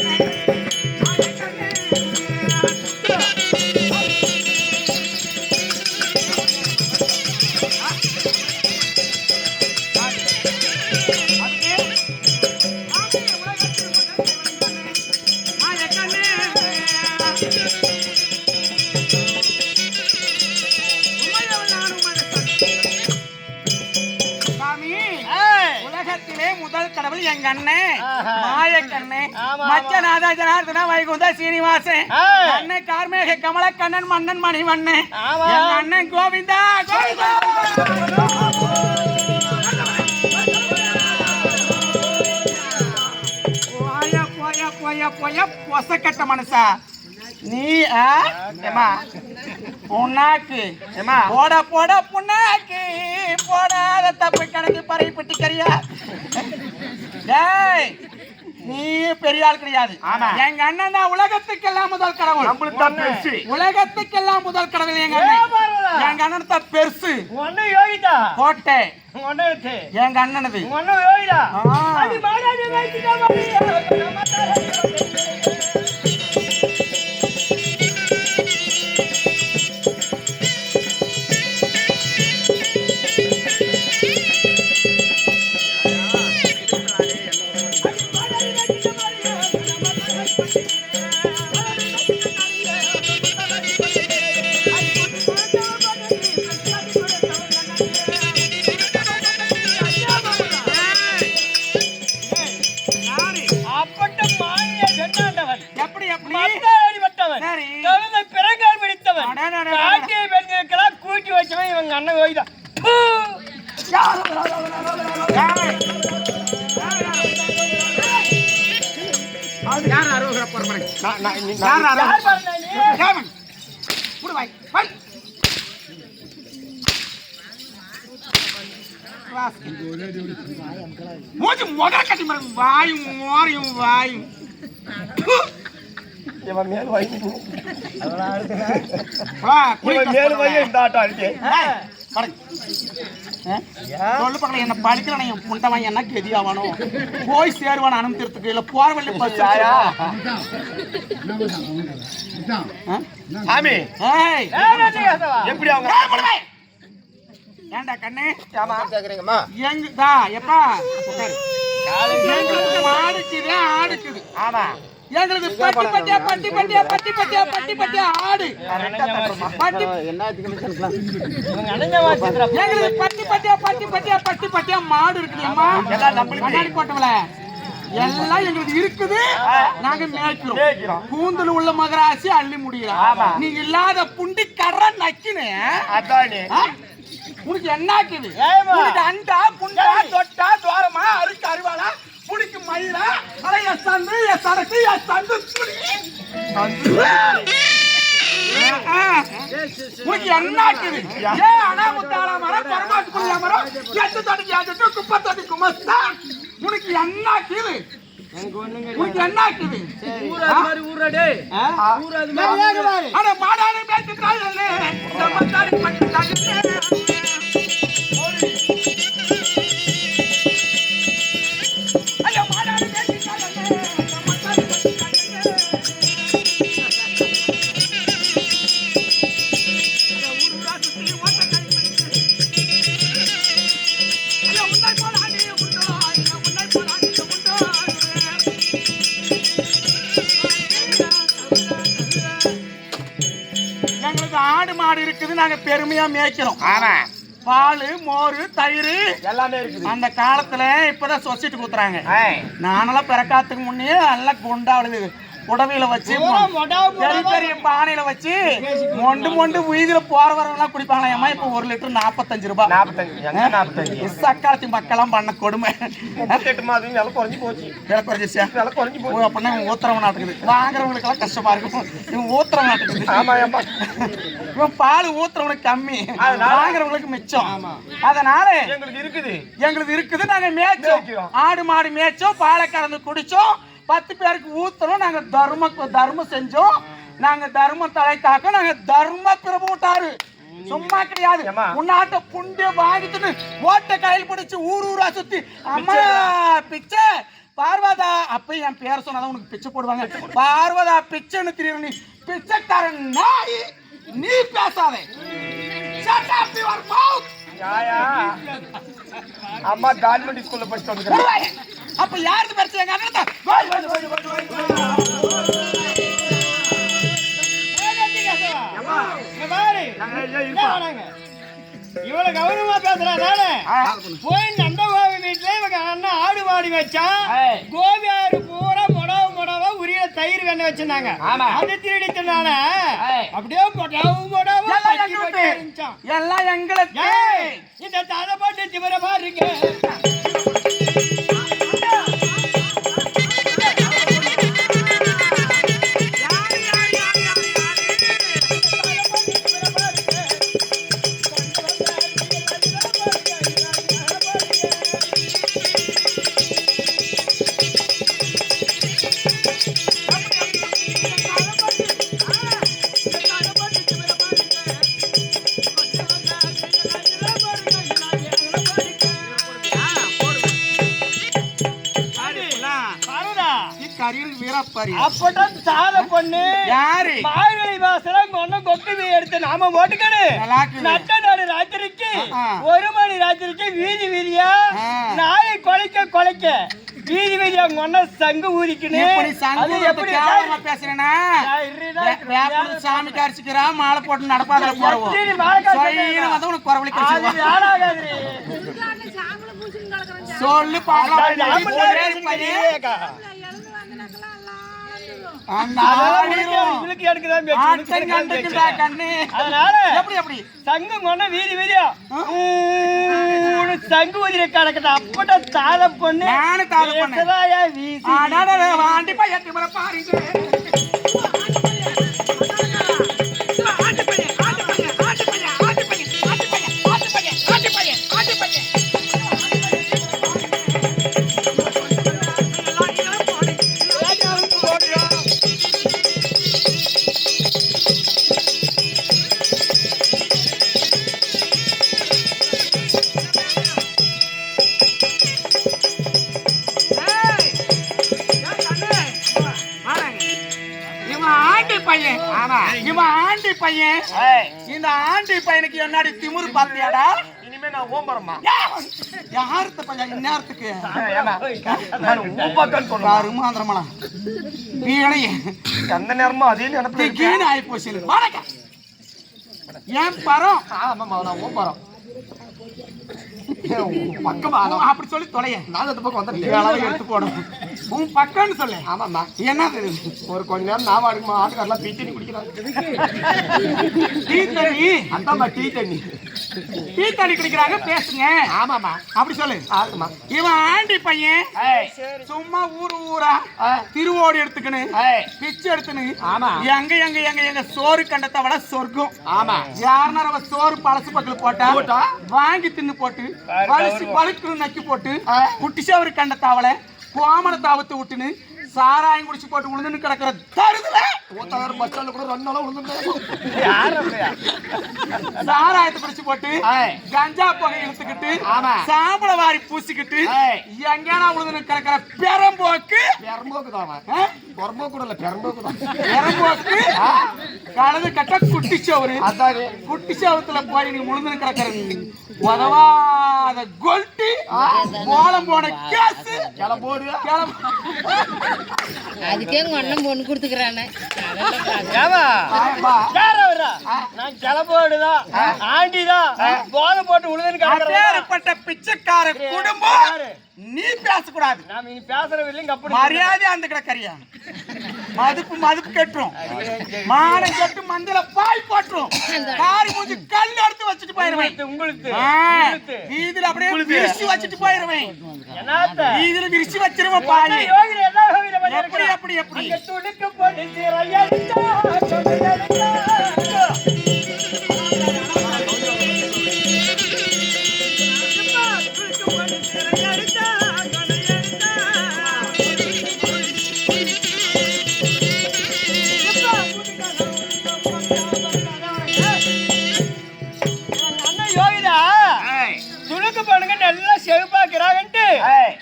முதல் கடவுள் எங்க அண்ணன் மாயக்கண்ணே மச்சநாத ஜனார்தன வைகுந்த சீனிவாசன் அண்ணன் கார்மேக கமல கண்ணன் மன்னன் மணிவண்ணன் எங்க அண்ணன் கோவிந்தா கோவிந்தா. போயா போயா போயா போயா பொசக்கட்ட மனுஷா நீ. புண்ணாக்கு போட போட புண்ணாக்கு போடாத தப்பு கணக்கு பறை பட்டி கரியா. நீ பெரிய ஆள் கிடையாது. எங்க அண்ணன் தான் உலகத்துக்கெல்லாம் முதல் கடவுள். உலகத்துக்கெல்லாம் முதல் கடவுள் எங்க அண்ணன். எங்க அண்ணன் தான் பெருசு. கோட்டை எங்க அண்ணனது. கூட்டி வச்சவன் இவங்க அண்ணன் கோயிதான். வாயும் மோரையும் வாயும் என்ன படிக்கல என் புண்டவன் என்ன கெதி ஆகணும் போய் சேருவான் அனுமதிக்கிறதுக்கு இல்ல போற வழி எப்படி அவங்க ஏன்டா கண்ணு கேக்குறீங்கம்மா எங்கடா எப்பா உட்காரு. எங்களுக்கு மாடுக்குது ஆடுக்குது. ஆமா எங்களுக்கு பட்டி பட்டியா பட்டி பட்டியா பட்டி பட்டியா பட்டி பட்டியா ஆடு பட்டி எங்களுக்கு பட்டி பட்டியா பட்டி பட்டியா பட்டி பட்டியா மாடு இருக்குதும்மா. கண்ணாடி போட்டவள எல்லாம் எங்களுக்கு இருக்குது. நாங்க மேய்க்கிறோம். கூந்தல் உள்ள மகராசி அள்ளி முடியலாம். நீ இல்லாத புண்டி கர்ற நக்கினு உனக்கு என்னாக்குது? உனக்கு அண்டா புண்டா தொட்டா தோரமா அறுக்கு அருவாளா புடிக்கு மயிலா அடைய சந்து சரக்கு சந்து உனக்கு என்னாக்குது? ஏ அனாமுத்தாள மரம் பரமாத்து குடியா மரம் எட்டு தொட்டிக்கு ஆட்டு குப்பை தொட்டி குமஸ்தா உனக்கு என்னாக்குது? உனக்கு என்னாக்குது? அட மாடானே பேசிட்டாயே நம்ம தாடி பண்ணிட்டாங்க. எங்களுக்கு ஆடு மாடு இருக்குது. நாங்க பெருமையா மேய்க்கிறோம். பால் மோரு தயிர் எல்லாமே இருக்குது. அந்த காலத்துல இப்பதான் சொசைட்டி குத்துறாங்க. நானெல்லாம் பிறக்காத்துக்கு முன்னே நல்லா குண்டாவுது புடவையில வச்சு பெரிய பெரிய பானையில வச்சு மொண்டு மொண்டு வீதியில போற வரவெல்லாம் குடிப்பாங்களா? ஏமா இப்ப 1 லிட்டர் 45 ரூபாய். 45 சக்காலத்தி மக்கள்லாம் பண்ண கொடுமை. அப்படின்னா ஊத்துறவன் நாட்டுக்குது. வாங்குறவங்களுக்கு எல்லாம் கஷ்டமா இருக்கும். இவன் ஊத்துறவன் நாட்டுக்குது. இவன் பால் ஊத்துறவனுக்கு கம்மி, வாங்குறவங்களுக்கு மிச்சம். அதனால எங்களுக்கு இருக்குது. நாங்க மேய்ச்சோம். ஆடு மாடு மேய்ச்சோம். பாலை கறந்து குடிச்சோம். 10 பேருக்கு ஊத்துறோம். நாங்க தர்மம் செஞ்சோம். நாங்க தர்ம தலை காக்க. நாங்க தர்ம பிரபுட்டாரு சும்மா கிடையாது. உன்னாட்ட புண்டிய வாங்கிட்டு ஓட்ட கையில் பிடிச்சு ஊரா சுத்தி அம்மா பிச்சை பார்வதா அப்ப என் பேர் சொன்னாதான் உனக்கு பிச்சை போடுவாங்க. பார்வதா பிச்சைன்னு தெரியும். நீ பிச்சைக்காரன் நாய். நீ பேசாதே. அம்மா கவர்மெண்ட் ஸ்கூல்ல படிச்சு வந்துக்கிறேன். அப்ப யாருக்கு பிரச்சனை? எங்க அண்ணன் இவ்வளவு கௌரவமா பேசுறானே போய் நந்தகோபி வீட்டுல இவங்க அண்ணன் ஆடு மாடி வச்சா கோபியாரு பூரா முடவா உரிய தயிர் வெண்ண வச்சிருந்தாங்க. அது திருடித்தனால அப்படியே எல்லாம் எங்களுக்கு இந்த தலை போட்டு திவர பாருங்க. அப்பதான் சாத பொண்ணு யாரு மார்கழி மாசம் ஒன்னும் கொக்கு எடுத்து நாம ஓட்டுக்கணு. நட்ட நாடு ராத்திரிக்கு 1 மணி ராத்திரிக்கு வீதி வீதியா நாயை கொலைக்க வீதி வீதியா ஒன்ன சங்கு ஊதிக்கணும். பேசுறேன்னா சாமி கரிசிக்கிறா மாலை போட்டு நடப்பாத உனக்கு குறவழி சொல்லு பாக்கலாம். வீதி வீதியா சங்கு ஊதிர கணக்கு அப்பட்ட தாழ பொண்ணு இவன் ஆண்டி பையன். இந்த ஆண்டி பையனுக்கு என்னடி திமிரு பாத்தியாடா? நான் ஓம்பறமா யார்த்த பையன் இந்நேரத்துக்கு நான் ஊப்பாக்கன்னு சொன்னேன் அருமாந்திரமலா வீணை அந்த நேரமும் அதே நினைப்பு கீழே ஆகி போச்சு வணக்கம் ஏன் பரம் ஆமாம்மா நான் ஓம்பறோம் பக்கமா அப்படி சொல்லி தொலைய நான் அந்த பக்கம் வந்துட்டேன் எடுத்து போடும் உன் பக்கம்னு சொல்லு ஆமாம்மா என்ன ஒரு கொஞ்ச நேரம் நான் வாடுமா ஆட்டுக்காரெல்லாம் டீ தண்ணி குடிக்கிறாங்க டீ தண்ணி அந்தாம்மா டீ தண்ணி குடிக்கிறாங்க பேசுங்க ஆமாம்மா அப்படி சொல்லு ஆகுமா இவன் ஆண்டி பையன் சும்மா ஊரா திருவோடு எடுத்துக்கணும் பிச்சு எடுத்துன்னு ஆமா எங்க எங்க எங்க எங்க சோறு கண்டத்தை விட சொர்க்கம் ஆமா யாருன்னா அவ சோறு பழசு பக்கல் போட்டா வாங்கி தின்னு போட்டு பழுக்கு நக்கி போட்டு குட்டிச்சவரு கண்டத்தாவளை கோமண தாவத்தை விட்டுன்னு சாராயம் குடிச்சு போட்டு விழுந்துன்னு கிடக்குற தருதுல பஸ் ஸ்டாண்ட்ல கூட 2 நாளா விழுந்துட்டேன் சாராயத்தை குடிச்சு போட்டு கஞ்சா புகை இழுத்துக்கிட்டு சாம்பள வாரி பூசிக்கிட்டு எங்கேனா விழுந்துன்னு கிடக்குற பெரம்போக்கு பெரம்போக்கு கலந்து கட்ட குட்டிச்சவரு குட்டிச்சவத்துல போய் நீ விழுந்துன்னு கிடக்குற உதவாத கொல்ட்டி கோலம் போன கேஸ் கிளம்போடு அதுக்கே உங்க அண்ணன் பொண்ணு கொடுத்துக்கிறானே நான் கிளம்போடுதான் ஆண்டிதான் போதை போட்டு உழுதுன்னு பிச்சைக்கார குடும்பம் நீ பேசக்கூடாது நாம இனி பேசுறவில்லைங்க அப்படி மரியாதை அந்த கிடக்கறியா மதுப்பு கட்டுரும் மானம் கட்டு மந்தில பாய் போட்டுரும் காரி மூஞ்சி கல் எடுத்து வச்சுட்டு போயிருவேன் உங்களுக்கு வீதியில அப்படியே விரிச்சு வச்சுட்டு போயிருவேன் வீதியில விரிச்சு வச்சிருவேன் பாய் எப்படி எப்படி எப்படி துடுக்கு போட்டு சிறையடிச்சா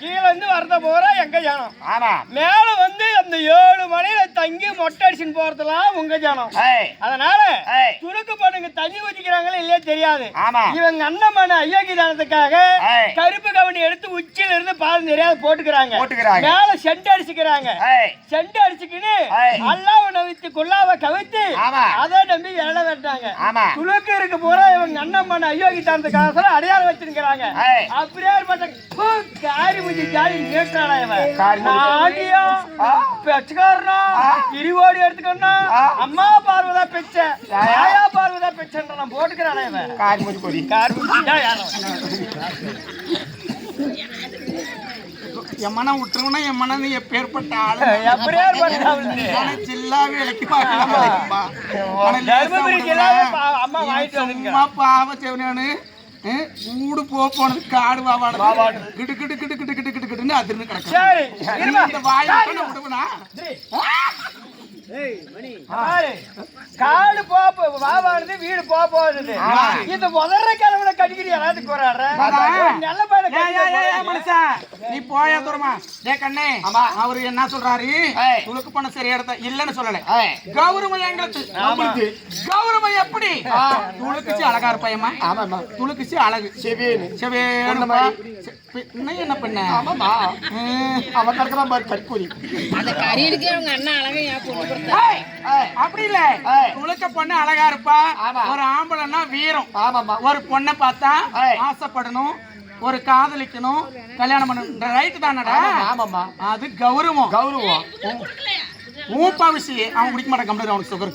கீழே வந்து வரத போற எங்க ஜனம் மேல வந்து அந்த 7 மணில தங்கி மொட்டை அடிச்சுன்னு போறதுலாம் உங்க ஜனம் அதனால துடுக்கு பண்ணுங்க தண்ணி ஊத்திக்கிறாங்களே இல்லையே தெரியாது இவங்க அண்ணன் ஐயோகிதானத்துக்காக கருப்பு கவனி எடுத்து உச்சியில இருந்து பால் நிறைய போட்டுக்கிறாங்க மேல செண்டு அடிச்சுக்கிறாங்க செண்டு அடிச்சுக்கின்னு அல்லாவ நவித்து குல்லாவ கவித்து அதை நம்பி இட வெட்டாங்க துளுக்கு இருக்கு போற இவங்க அண்ணன் ஐயோகிதானத்துக்காக அடையாளம் வச்சிருக்கிறாங்க அப்படியே காரி முஞ்சி ஜாலி கேட்டானா ஆண்டியா பெச்சக்காரனா இருவோடி எடுத்துக்கணும் அம்மா பார்வதா பெச்ச ஆயா பார்வதா பெச்சன்ற நான் போட்டுக்கிறானா இவன் காரி முஞ்சி கொடி காரி எம்மனா விட்டுருவனா எம்மனா நீ எப்பேற்பட்ட ஆளு ஜில்லா வேலைக்கு அம்மா வாங்கிட்டு பாவ செவனானு கூடு போனது காடு வாவாடு கிடு கிடு கிடு கிடு கிடு கிடு கிடுன்னு அதிர்ந்து கிடக்கு விடுவனா காடு வாவானது வீடு போகுது இந்த முதல்ல கிழமை கட்டிக்கிட்டு யாராவது நல்ல மனுஷா நீ போய தூரமா டே கண்ணே அவரு என்ன சொல்றாரு துளுக்கு பண்ண சரி இடத்த இல்லன்னு சொல்லல கௌரவம் எங்களுக்கு கௌரவம் எப்படி துளுக்குச்சு அழகா இருப்பாயம்மா துளுக்குச்சு அழகு செவேன்னு என்ன பண்ண அவன் கிடக்குற மாதிரி கற்கூரி அப்படி இல்ல துளுக்க பொண்ணு அழகா இருப்பா ஒரு ஆம்பளைன்னா வீரம் ஒரு பொண்ணை பார்த்தா ஆசைப்படணும் ஒரு காதலிக்கணும் கல்யாணம் பண்ணணும் ரைட்டு தானடா அது கௌரவம் ஊப்பா விஷயம் அவன் குடிக்க மாட்டான் கம்ப்ளீட் அவனுக்கு சுகர்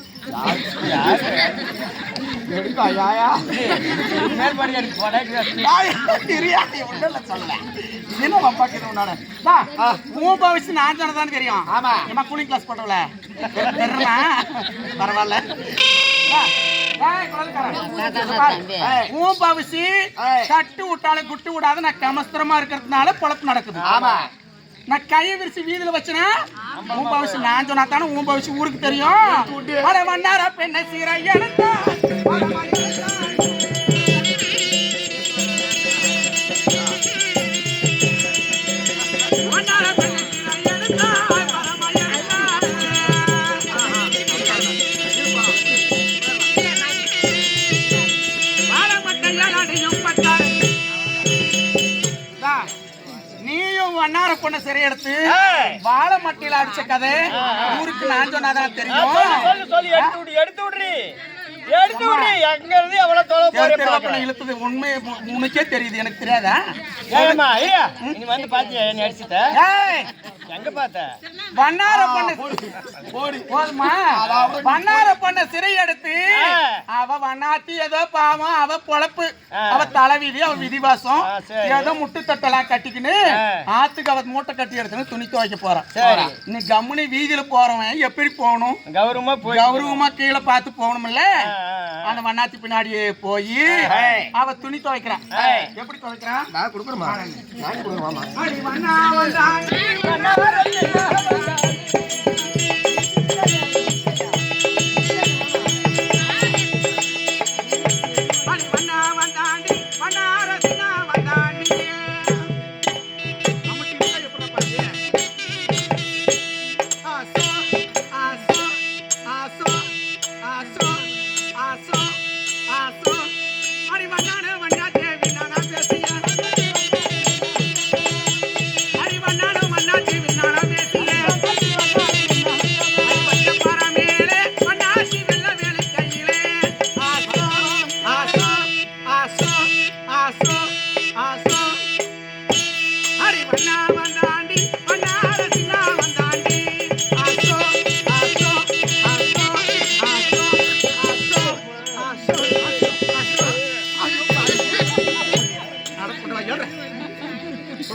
நான் சொன்னதான் தெரியும் கூலிங் கிளாஸ் போட்டவள பரவாயில்ல கட்டு விட்டாலும் குட்டு விடாத நான் கமஸ்திரமா இருக்கிறதுனால பொழப்பு நடக்குது நான் கையை விரிச்சு வீதியில வச்சேன்னா உன் பவிச்சு நான் சொன்னா தானே உன் பவிச்சு ஊருக்கு தெரியும் அட மன்னாரா பெண்ணை சீரா எடுத்தா பட்டாரு வண்ணார பொண்ண சிறை எடுத்து வாழை மட்டில அடிச்ச கதை ஊருக்கு நான் சொன்னாதான் தெரியும். எடுத்து விடுறி எங்க இருந்து எவ்வளவு தொலை இழுத்தது உண்மை உனக்கே தெரியுது, எனக்கு தெரியாதா? நீ வந்து பாத்தியா என்ன அடிச்சுட்ட? எங்க பார்த்த? வண்ணார பொண்ணு போதுமா? வண்ணார பொண்ண சிறை எடுத்து அவ வண்ணாத்தி ஏதோ பாவம், அவ பொழப்பு, அவ தலைவிதி, அவ விதிவாசம் ஏதோ முட்டு தட்டெல்லாம் கட்டிக்கின்னு ஆத்துக்கு அவ மூட்டை கட்டி எடுத்துன்னு துணி துவைக்க போறான். நீ கம்முனி வீதியில போறவன் எப்படி போகணும்? கௌரவமா கீழே பார்த்து போகணும்ல. அந்த வண்ணாத்தி பின்னாடியே போய் அவ துணி துவைக்கிறான். எப்படி துவைக்கிறான்? நான் கொடுக்குறேன்.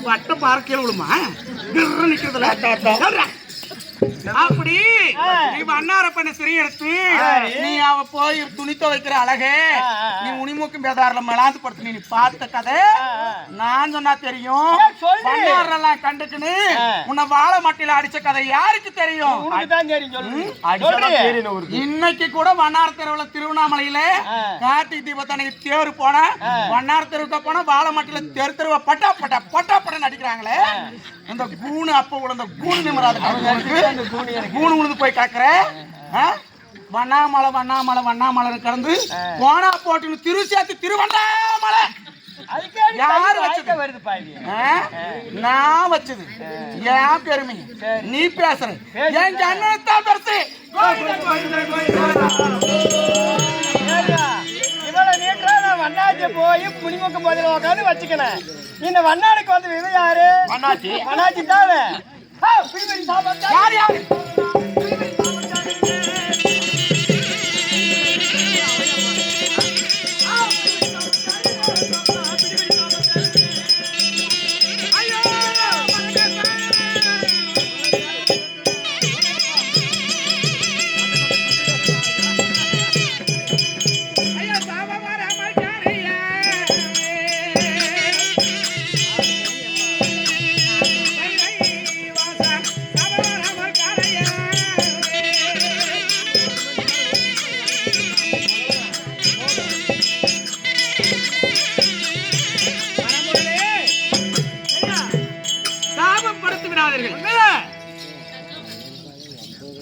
வட்டம் பார்க்கல விழுமா நிக்கிறதுல அப்படி நீ வண்ணார பண்ண சிறை எடுத்து நீ அவ போய் துணி துவைக்கிற அழகே நீ உனிமூக்கும் பேதாரில் மலாந்து படுத்து நீ பார்த்த கதை நான் சொன்னா தெரியும். வண்ணாரெல்லாம் கண்டுக்குன்னு உன்னை வாழை மட்டில அடிச்ச கதை யாருக்கு தெரியும்? இன்னைக்கு கூட வண்ணார தெருவுல திருவண்ணாமலையில கார்த்திகை தீபத்தன்னைக்கு தேர் போன வண்ணார தெருவுக்கு போன வாழை மட்டில தெருவ பட்டா பட்டா பட்டா பட்டா அடிக்கிறாங்களே. இந்த கூணு அப்ப உள்ள கூணு நிமிராது கூணு உழுந்து போய் கிடக்குற வண்ணாமலை வண்ணாமலை வண்ணாமலை கடந்து போனா போட்டு திருச்சேத்து திருவண்ணாமலை யாரு வச்சது? நான் வச்சது. ஏன் பெருமை நீ பேசுற? என் அண்ணன் பெருசு. வண்ணாச்சி போய் புனிமுக்கம் பதில உட்காந்து வச்சுக்கணும். இந்த வண்ணானுக்கு வந்து விதை யாரு? வண்ணாச்சி தானே. யார் யாரு?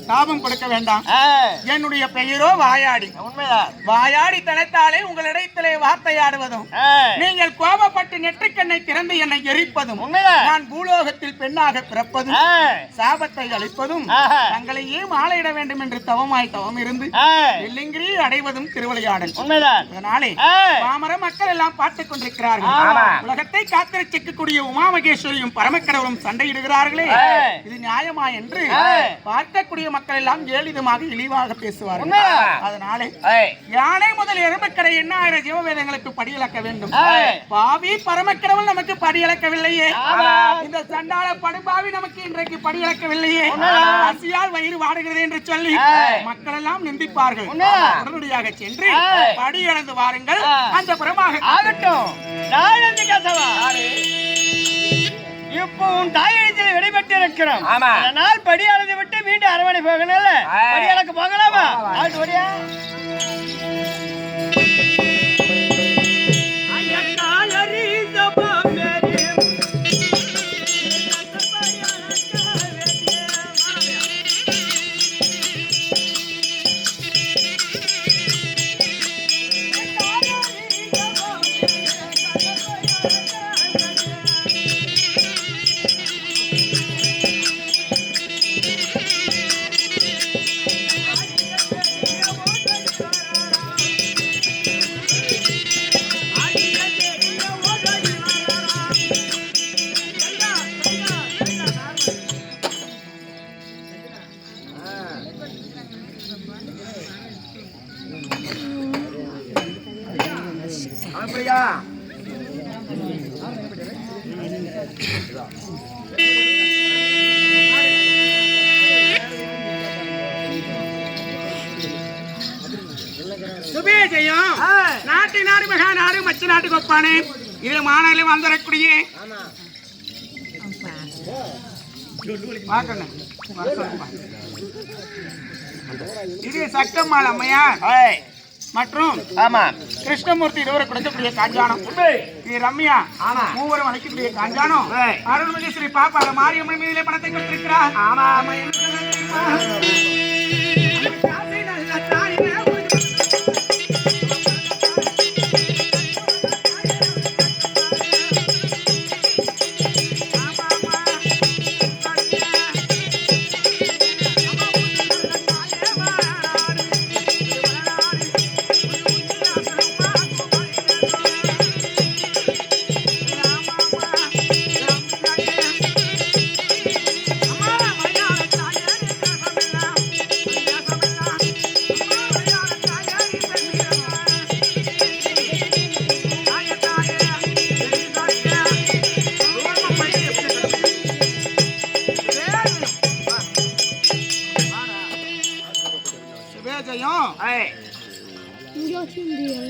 சாபம் கொடுக்க வேண்டாம். என்னுடைய பெயரோ வாயாடி. வாயாடி தனத்தாலே உங்களிடத்திலே வார்த்தையாடுவதும் நீங்கள் கோபப்பட்டு நெற்றிக்கண்ணை திறந்து என்னை எரிப்பதும் நான் பூலோகத்தில் பெண்ணாக பிறப்பதும் சாபத்தை அளிப்பதும் தங்களையே மாலையிட வேண்டும் என்று தவமாய் தவம் இருந்து வெள்ளிங்கிரி அடைவதும் திருவிளையாடல். அதனாலே பாமர மக்கள் எல்லாம் பார்த்துக் கொண்டிருக்கிறார்கள். உலகத்தை காத்திருக்கக்கூடிய உமா மகேஸ்வரியும் பரமக்கடவுளும் சண்டையிடுகிறார்களே, இது நியாயமா என்று பார்க்கக்கூடிய மக்கள் எல்லாம் ஏளிதமாக இழிவாக பேசுவார்கள். அதனாலே யானை முதல் எறும்புக்கடை 8000 ஜீவவேதங்களுக்கு படியளக்க வேண்டும். பாவி பரமக்கடவுள் நமக்கு படியளக்கவில்லையே, இந்த சண்டாள படுபாவி நமக்கு இன்றைக்கு படியளக்கவில்லையே, பசியால் வயிறு வாடுகிறது என்று சொல்லி மக்கள் எல்லாம் நிந்திப்பார்கள். உடனடியாக சென்று படியளந்து வாருங்கள். அந்த புறமாக ஆகட்டும். இப்போ உன் தாயத்தில் விடைபெற்று இருக்கிறோம். அதனால் படி அளந்து விட்டு மீண்டும் அரவணை போகணும்ல, படி அளக்க போகலாமா? சுபேஜயம் நாட்டு நாடு மகா நாடு மச்ச நாட்டு கொப்பானே இது மாநாட்டில் வந்துடக்கூடிய இது சக்கம்மாள் அம்மையார் மற்றும் கிருஷ்ணமூர்த்தி இருவரை கொடுக்கக்கூடிய காஞ்சானம் இது ரம்யா மூவரும் அழைக்கக்கூடிய காஞ்சானம் அருள்மிகு ஸ்ரீ பாப்பா மாரியம்மன் மீதிலே பணத்தை கொடுத்திருக்கிறார்.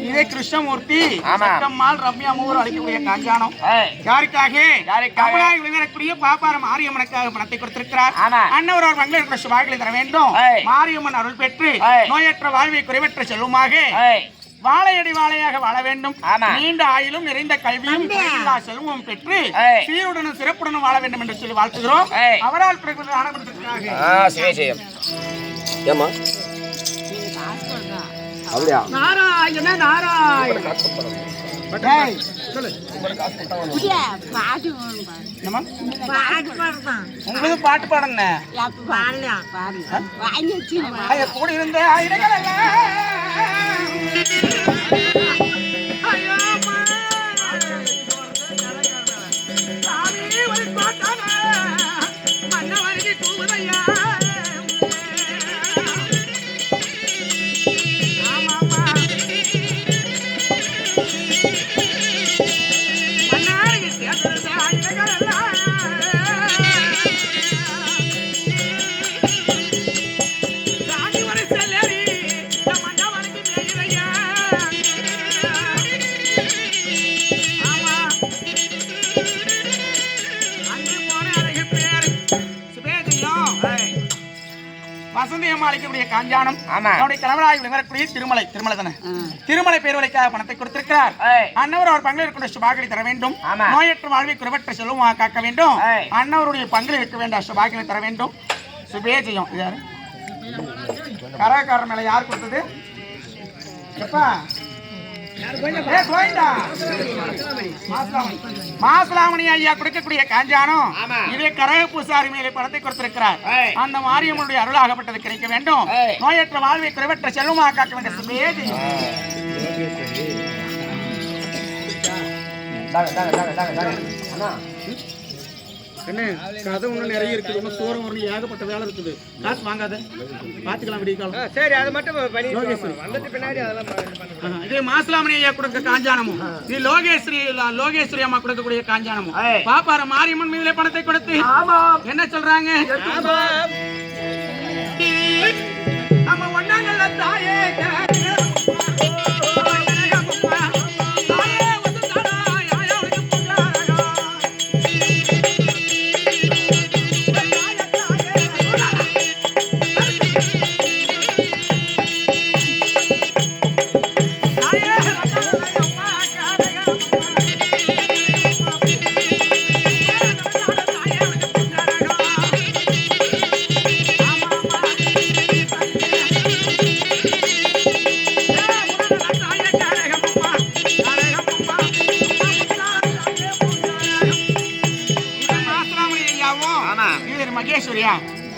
இதே கிருஷ்ணமூர்த்தி சக்கம்மாள் ரம்யா மூவர் அழைக்கக்கூடிய காஞ்சானம் யாருக்காக விளையாடக்கூடிய பாப்பாரம் மாரியம்மனுக்காக பணத்தை கொடுத்திருக்கிறார். அன்னவர் ஒரு மங்களிர் சுபாக்களை தர வேண்டும். மாரியம்மன் அருள் பெற்று நோயற்ற வாழ்வை குறைவற்ற செல்வமாக வாழையடி வாழையாக வாழ வேண்டும். நீண்ட ஆயிலும் நிறைந்த கல்வியும் செல்வமும் பெற்று சீருடனும் சிறப்புடனும் வாழ வேண்டும் என்று சொல்லி வாழ்த்துகிறோம். அவரால் நாராயண நாராயண உங்களுக்கு பாட்டு பாடுங்க கூட இருந்த அழைக்கக்கூடிய காஞ்சானம் அவருடைய கணவராய் விளங்கக்கூடிய திருமலை தானே திருமலை பேர்வழிக்காக பணத்தை கொடுத்திருக்கிறார். அன்னவர் அவர் பங்கில் இருக்கின்ற சுபாக்களை தர வேண்டும். நோயற்ற வாழ்வை குறைவற்ற செல்வமாக காக்க வேண்டும். அன்னவருடைய பங்கில் இருக்க வேண்டிய சுபாக்களை தர வேண்டும். சுபேஜயம் யாரு கராக்காரன் மேல யார் கொடுத்தது? மாசலாமணி ஐயா கொடுக்கக்கூடிய காஞ்சானம் இதே கரக பூசாரி மேலே பணத்தை கொடுத்திருக்கிறார். அந்த மாரியம்மனுடைய அருளாகப்பட்டது கிடைக்க வேண்டும். நோயற்ற வாழ்வை குறைவற்ற செல்வமாக காக்க வேண்டும். என்ன கதை ஒண்ணு நிறைய இருக்குது, சோரம் ஒண்ணு ஏகப்பட்ட வேலை இருக்குது. காசு வாங்காத பாத்துக்கலாம் விடிய காலம். சரி அது மட்டும் வந்துட்டு பின்னாடி அதெல்லாம் இதே மாசலாமணி ஐயா கொடுக்க காஞ்சானமும் இது லோகேஸ்வரி அம்மா கொடுக்கக்கூடிய காஞ்சானமும் பாப்பார மாரியம்மன் மீதிலே பணத்தை கொடுத்து என்ன சொல்றாங்க? நம்ம ஒன்னாங்கல்ல தாயே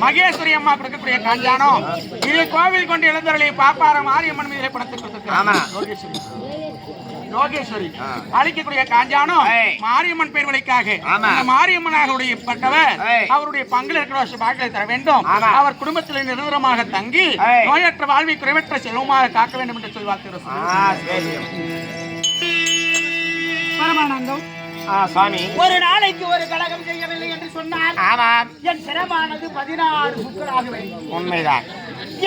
மகேஸ்வரி அம்மா கொடுக்கக்கூடிய காஞ்சானம் இது கோவில் கொண்டு இழந்தவர்களை பாப்பார மாரியம்மன் மீதிலே பணத்தை கொடுத்திருக்கிறார். லோகேஸ்வரி அளிக்கக்கூடிய காஞ்சானம் மாரியம்மன் பேர்வழிக்காக மாரியம்மனாருடைய பட்டவர் அவருடைய பங்கில் இருக்கிற பாக்களை தர வேண்டும். அவர் குடும்பத்தில் நிரந்தரமாக தங்கி நோயற்ற வாழ்வை குறைவற்ற செல்வமாக காக்க வேண்டும் என்று சொல்லி வாழ்த்துகிறோம். பரமானந்தம் சுவாமி ஒரு நாளைக்கு ஒரு கலகம் செய்யவில்லை என்று சொன்னால் ஆமாம் என் சிரமானது 16 புக்களாக வேண்டும். உண்மைதான்.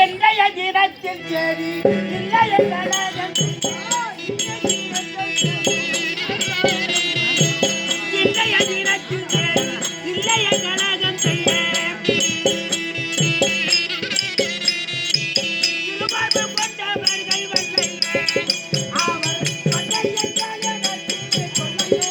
இன்றைய தினத்தில் சரி இன்றைய கலகம் இன்றைய தினத்தில் சரி இன்றைய கலகம் செய்ய திருமாவு கொண்டவர்கள் வந்து அவர் கொண்டைய கலகத்தை கொள்ளையே.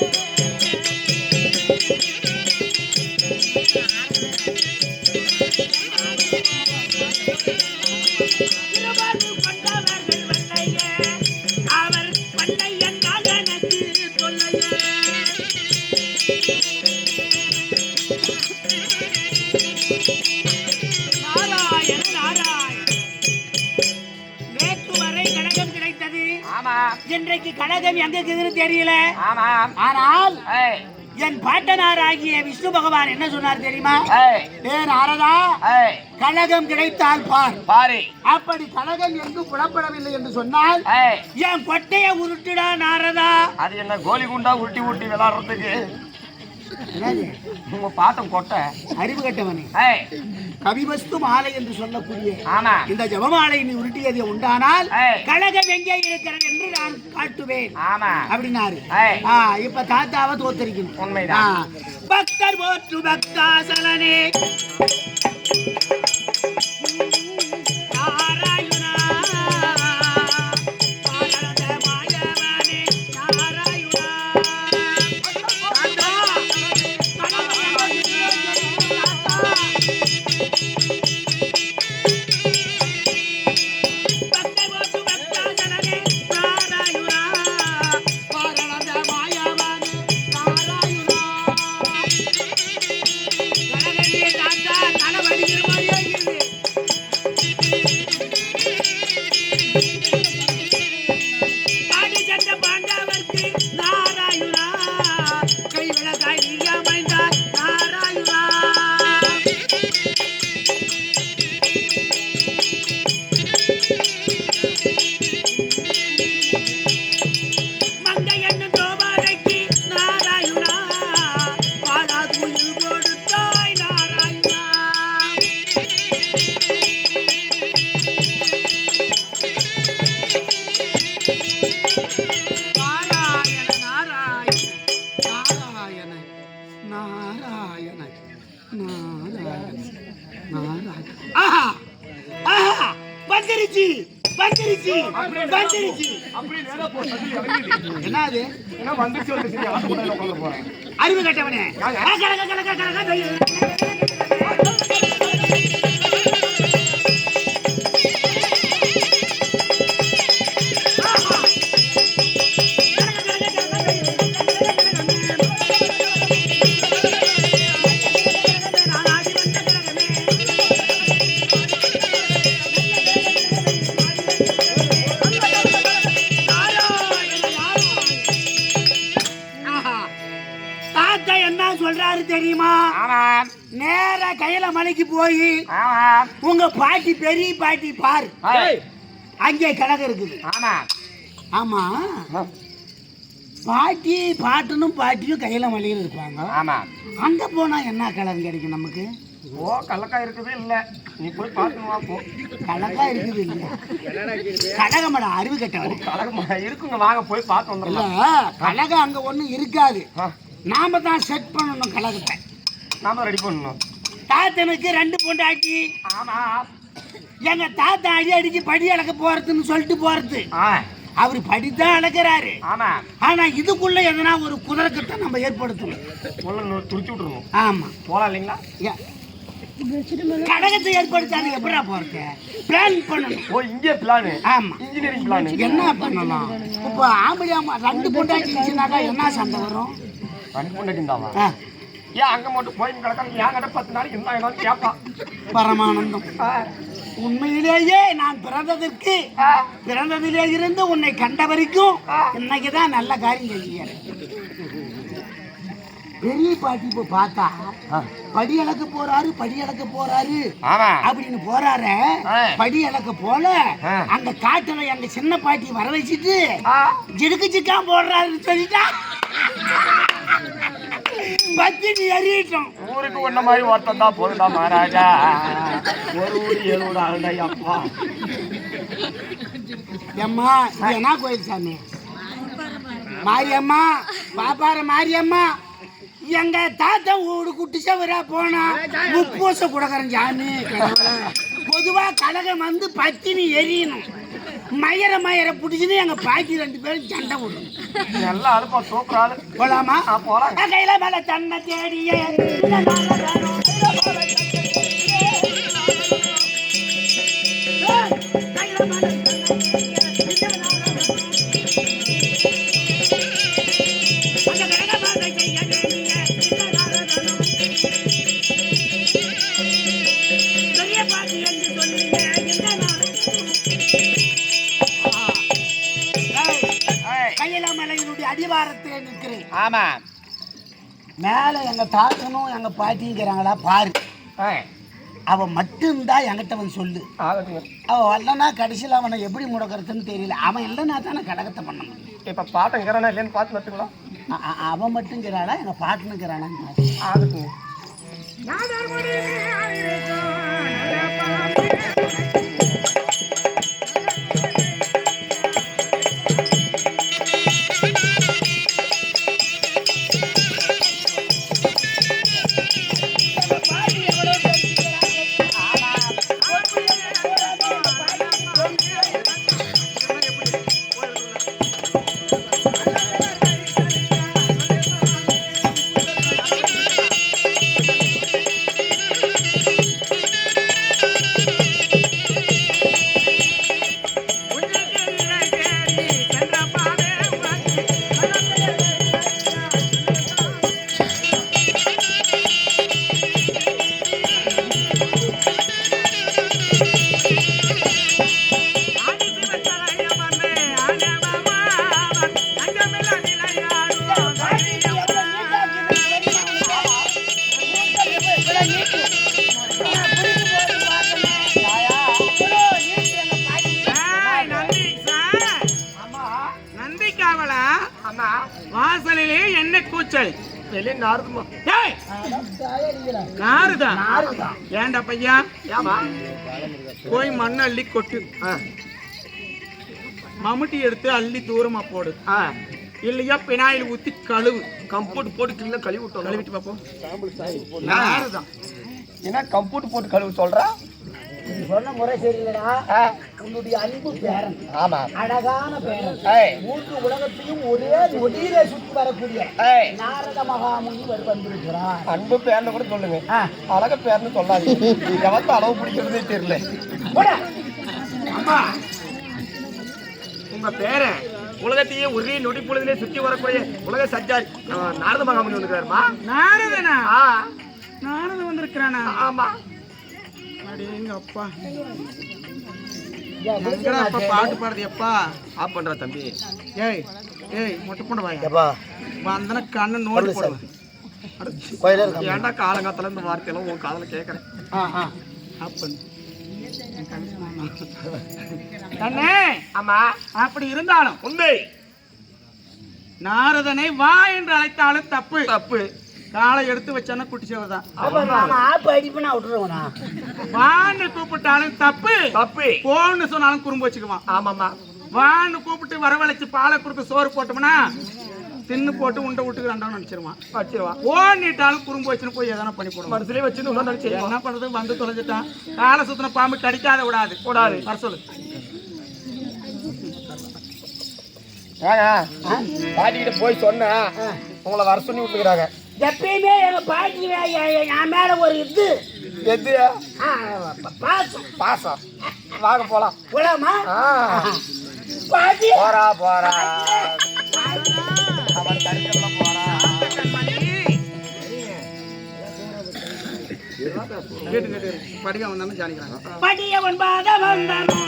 திருமாவு கொண்டவர்கள் வந்தையே அவர் கொண்டைய கலகத்தை கொள்ளையே. நாராயண நாராயண நேற்று வரை கனகம் கிடைத்தது. இன்றைக்கு கனகம் எங்க இருக்குதுன்னு தெரியல. ஆனால் என் பாட்டனார் ஆகிய விஷ்ணு பகவான் என்ன சொன்னார் தெரியுமா? நாரதா, கனகம் கிடைத்தால் பாரு. அப்படி கனகம் எங்கு புலப்படவில்லை என்று சொன்னால் என் கொட்டையை உருட்டுடா நாரதா. அது என்ன கோலி குண்டா உருட்டி உருட்டி விளையாடுறதுக்கு? உங்க பாட்டம் கொட்டை அறிவு கட்டவனே. கவிவஸ்து மாலை என்று சொல்லக்கூடிய இந்த ஜபமாலை நீ உருட்டியதை உண்டானால் கழகம் எங்கே இருக்கிறது என்று நான் காட்டுவேன் அப்படின்னாரு. இப்ப தாத்தாவை தோத்தரிக்கணும். உண்மைதான். பக்தர் போற்று பக்தாசலனே நாராயணா பாரத மாயவனே நாராயணா. அறிவு கட்டவனே. சொல்றாரு தெரியுமா? நேர கையில மலைக்கு போய் உங்க பாட்டி பெரிய பாட்டி பாரு, அங்கே கணக்கு இருக்குது. ஆமா, பாட்டி பாட்டனும் பாட்டியும் கையில மலையில இருப்பாங்க. அங்க போனா என்ன கலகம் கிடைக்கும் நமக்கு? கலக்கா இருக்குது இல்ல, நீ போய் பாத்துமா போ. கலக்கா இருக்குது இல்ல, கலகமடா அறிவு கட்டவன். கலகமா இருக்குங்க, வாங்க போய் பார்த்து வந்துடலாம். கலகம் அங்க ஒண்ணும் இருக்காது, நாம தான் செட் பண்ணணும். கலகத்தை நாம ரெடி பண்ணணும். தாத்தனுக்கு 2 பொண்டாட்டி. எங்க தாத்தா அடி அடிக்கு படி அளக்க போறதுன்னு சொல்லிட்டு போறது. அவரு படித்தான் அளக்கிறாரு. ஆனா இதுக்குள்ள எதனா ஒரு குதிரைக்கட்டை நம்ம ஏற்படுத்தணும், துடிச்சு விட்டுருணும். ஆமா, போலாம் இல்லைங்களா? கழகத்தை ஏற்படுத்தாது எப்படா போறது? பிளான் பண்ணணும். ஓ, இங்கே பிளான். ஆமா, இன்ஜினியரிங் பிளான். என்ன பண்ணலாம்? இப்போ ஆம்பளை 2 பொண்டாட்டி இருந்துச்சுனாக்கா என்ன சண்டை வரும்? 2 பொண்டாட்டி இருந்தாவா? ஏன் அங்க மட்டும் போய் கிடக்காம என்கிட்ட 10 நாளைக்கு என்ன கேட்பா. பரமானந்தம். உண்மையிலேயே நான் பிறந்ததிலே இருந்து உன்னை கண்ட வரைக்கும் இன்னைக்குதான் நல்ல காரியம் செய்கிறேன். பெரிய பாட்டி இப்ப பார்த்தா படி அளக்க போறாரு அப்படின்னு போறாரு. படி அளக்க போல அந்த காட்டுல எங்க சின்ன பாட்டி வர வச்சுட்டு ஜிடுக்கு சிக்கா போடுறாருன்னு சொல்லிட்டா பத்தினி எறிட்டோம். ஊருக்கு ஒன்ன மாதிரி ஒருத்தன் தான் போதுடா மகாராஜா. ஒரு ஊரு 7 ஊர் ஆகுடா அப்பா. அம்மா இது என்ன கோயில் சாமி? மாரியம்மா, பாப்பார மாரியம்மா. எங்க தாத்தா ஊடு குட்டிச்சவரா போனா முப்பூச கொடுக்கறேன் சாமி. பொதுவா கழகம் வந்து பத்தினி எரியணும். மயர பிடிச்சின்னு எங்க பாட்டி 2 பேரும் சண்டை விடும். எல்லாம் அனுப்பா சூப்பர் ஆளு. போலாமா? போலாம். கையில மேல தன்னை தேடியே அடிவாரத்திலே நிற்கிறேன். ஆமா, மேல எங்க தாத்தனும் எங்க பாட்டிங்கிறாங்களா பாரு. அவன் மட்டும்தான் என்கிட்ட வந்து சொல்லு. அவன் வரலன்னா கடைசியில் அவனை எப்படி முடக்கிறதுன்னு தெரியல. அவன் இல்லைன்னா தானே கடகத்தை பண்ண முடியும். இப்ப பாட்டுங்கிறானா இல்லைன்னு பார்த்து பார்த்துங்களா? அவன் மட்டுங்கிறானா எங்க பாட்டுனுங்கிறானா? வாசலிலே என்ன கூச்சல்? வெளியே நாருதுமா? நாருதா? ஏண்டா பையா, போய் மண்ணு அள்ளி கொட்டு. மம்முட்டி எடுத்து அள்ளி தூரமா போடு. இல்லையா பினாயில் ஊத்தி கழுவு. கம்ப்யூட்டர் போட்டு கிளீனா கழுவி விட்டோம். கழுவிட்டு பாப்போம். நாருதான். ஏன்னா கம்ப்யூட்டர் போட்டு கழுவு சொல்றா? நீ சொன்ன முறை சரியில்லடா. உன்னுடைய அன்பு பேரன். ஆமா, அழகான பேரன். மூன்று உலகத்தையும் ஒரே நொடியிலே சுற்றி வரக்கூடிய நாரத மகாமுனி வந்திருக்கிறார். அன்பு பேர்னு கூட சொல்லுங்க, அழக பேர்னு சொல்லாதீங்க. எவத்த அளவு பிடிக்கிறதே தெரியல. அம்மா, உங்க பேர உலகத்தையே ஒரே நொடி பொழுதிலே சுற்றி வரக்கூடிய உலக சஞ்சாரி நாரத மகாமுனி வந்திருக்காருமா. நாரதனா? நாரதன் வந்திருக்கிறானா? ஆமா. எங்க அப்பா அப்பா பாட்டு பாடுது எப்பா? ஆப் பண்றா தம்பி. ஏய் ஏய் மொட்டை போட வாயா வந்தன கண்ணு நோடி போடுவேன். ஏன்டா காலங்காத்துல இந்த வார்த்தையெல்லாம் உன் காதல கேட்கறேன். கண்ணே. ஆமா, அப்படி இருந்தாலும் உண்மை. நாரதனை வா என்று அழைத்தாலும் தப்பு. தப்பு. காலை எடுத்து வச்சானா குட்டி சேவதான். வான்னு கூப்பிட்டாலும் தப்பு. தப்பு. போன்னு சொன்னாலும் குறும்பு வச்சுக்குவான். ஆமாமா. வான்னு கூப்பிட்டு வரவழைச்சு பாலை கொடுத்து சோறு போட்டோம்னா தின்னு போட்டு உண்டை விட்டுக்கு 2 நினைச்சிருவான். ஓன்னிட்டாலும் குறும்பு வச்சுன்னு போய் எதனா பண்ணி போடுவோம். மனசுலயே வச்சு என்ன பண்றது? வந்து தொலைஞ்சிட்டான். காலை சுத்தின பாம்பு கடிக்காத விடாது. வர சொல்லு. பாட்டிக்கிட்ட போய் சொன்ன உங்களை வர சொல்லி விட்டுக்கிறாங்க. எப்பயுமே எங்க பாட்டி என் மேல ஒரு இது எது? பாசம். பாசம். வாங்க போலாம். போலாமா? பாட்டி போறா போறா அவன் தடுக்கலாம் போறா. கேட்டு படிக்க வந்தாலும் ஜானிக்கிறாங்க. படியவன் பாதம் வந்தானோ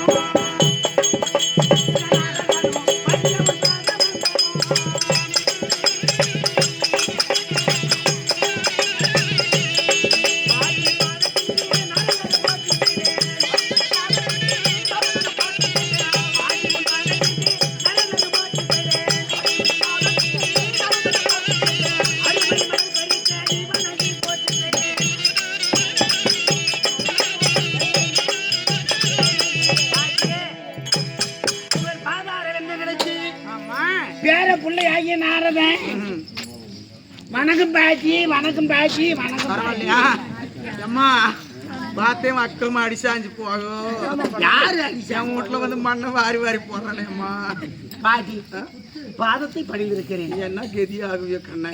வணக்கம் பாட்டி, வணக்கம் பாட்டி, வணக்கம். பரவாயில்லையா அம்மா பார்த்தேன் மக்களும் அடிச்சாஞ்சு போகும். யாரு அடிச்சா? என் வீட்டுல வந்து மண்ணை வாரி வாரி போடுறானே அம்மா. பாட்டி பாதத்தை பணிந்திருக்கிறேன். என்ன கதி ஆகுவியோ கண்ண,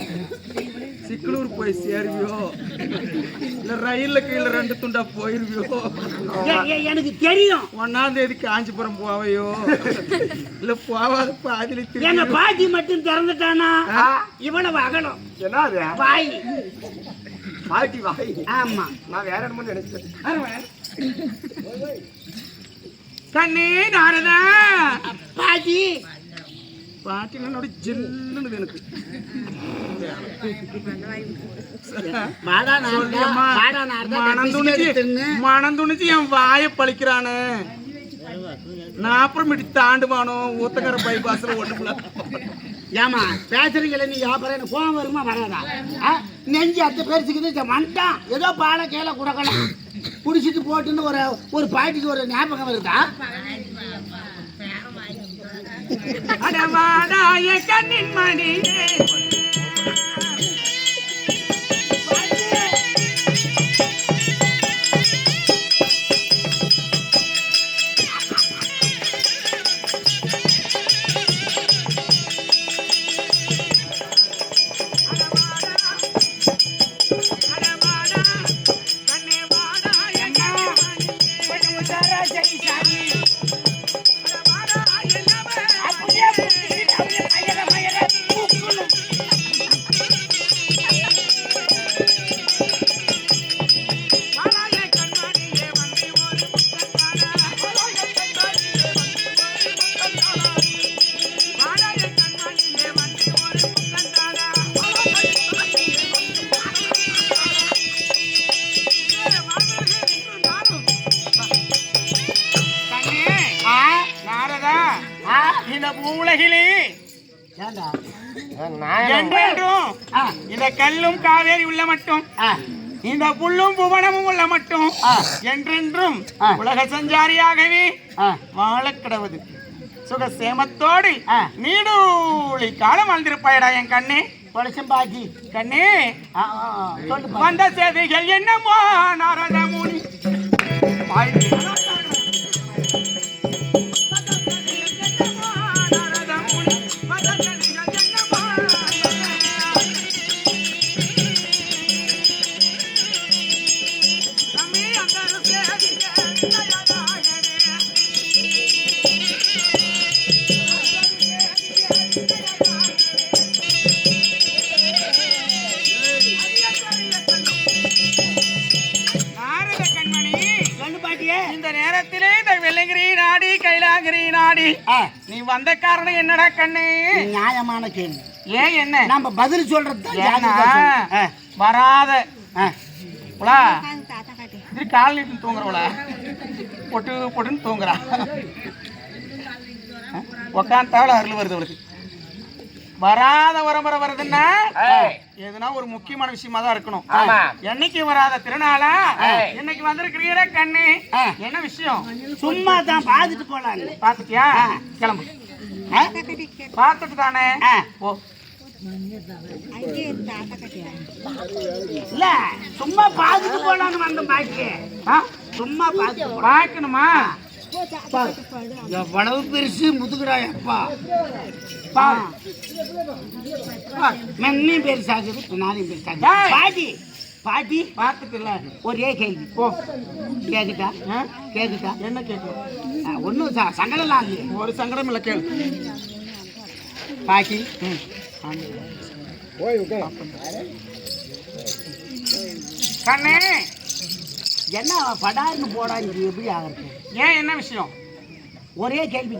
சிக்கலூர் போய் சேருவியோ இல்ல ரயில்ல கீழே 2 துண்டா போயிருவியோ, எனக்கு தெரியும். 1ஆம் தேதி காஞ்சிபுரம் போவையோ இல்ல போவாத பாதியில எங்க பாட்டி மட்டும் திறந்துட்டானா இவ்வளவு அகலம் என்ன வாய். பாட்டி வாய். ஆமா, நான் வேற என்னமோ நினைச்சேன். கண்ணே நாரதா. பாட்டி பாட்டினோட ஜில்லுன்னு எனக்கு மனம் துணிச்சு என் வாயை பழிக்கிறானு. நான் அப்புறமேட்டு தாண்டுவானோ ஊத்தக்கர பைபாஸ்ல ஒண்ணுக்குள்ள. ஏமா பேசுறீங்கள நீ வியாபாரம் எனக்கு கோவம் வருமா வராதா? நெஞ்சு அத்தை பேசிக்கிட்டு வந்துட்டான் ஏதோ பாலை கீழே கொடுக்கணும் குடிச்சிட்டு போட்டுன்னு ஒரு பாட்டிக்கு ஒரு ஞாபகம் வருதா? அடவாடாய கண்ணின் மணியே உலகிலே இந்த கல்லும் காவேரி உள்ள மட்டும் இந்த புல்லும் புவனமும் உள்ள மட்டும் என்றென்றும் உலக சஞ்சாரியாகவே வாழ கிடவது சுகசேமத்தோடு நீடூழி காலம் வாழ்ந்திருப்பாயடா என் கண்ணே. பாட்டி கண்ணே வந்த செய்திகள் என்னமோ நாரத முனி இந்த நேரத்திலே இந்த வெள்ளங்கிரி நாடி கைலாங்கிரி நாடி நீ வந்த காரணம் என்னடா கண்ணு? நியாயமான கேள்வி. ஏன் என்ன நம்ம பதில் சொல்றது வராத கால் நீட்டு தூங்குறவளா பொட்டு பொட்டுன்னு தூங்குறா. உக்காந்தாவில் அருள் வருது அவளுக்கு. வராத வரம்பரை வருதுன்னா எதுனா ஒரு முக்கியமான விஷயமா தான் இருக்கணும். என்னைக்கு வராத திருநாளா இன்னைக்கு வந்திருக்கிறீர கண்ணு, என்ன விஷயம்? சும்மா தான் பாத்துட்டு போலாம். பாத்துட்டியா? கிளம்பு. பாத்துட்டு தானே ஓ. இல்ல சும்மா பாத்துட்டு போலான்னு வந்த பாக்கி. சும்மா பாத்து பாக்கணுமா? எவ்வளவு பெருசு முதுகுறாய் அப்பா. மென்னையும் பெருசாகுது பின்னாலையும் பெருசாகுது. பாட்டி பாட்டி பார்த்துக்கல ஒரே கேள்வி போ. கேக்குதா? கேக்குதா? என்ன கேட்கணும்? ஒன்றும் சங்கடம்லாம் இல்லையே. ஒரு சங்கடம் இல்லை, கேளு. பாட்டி கண்ணே என்ன படாருன்னு போடா, இது எப்படி ஆகிறது? ஏன் என்ன விஷயம்? ஒரே கேள்வி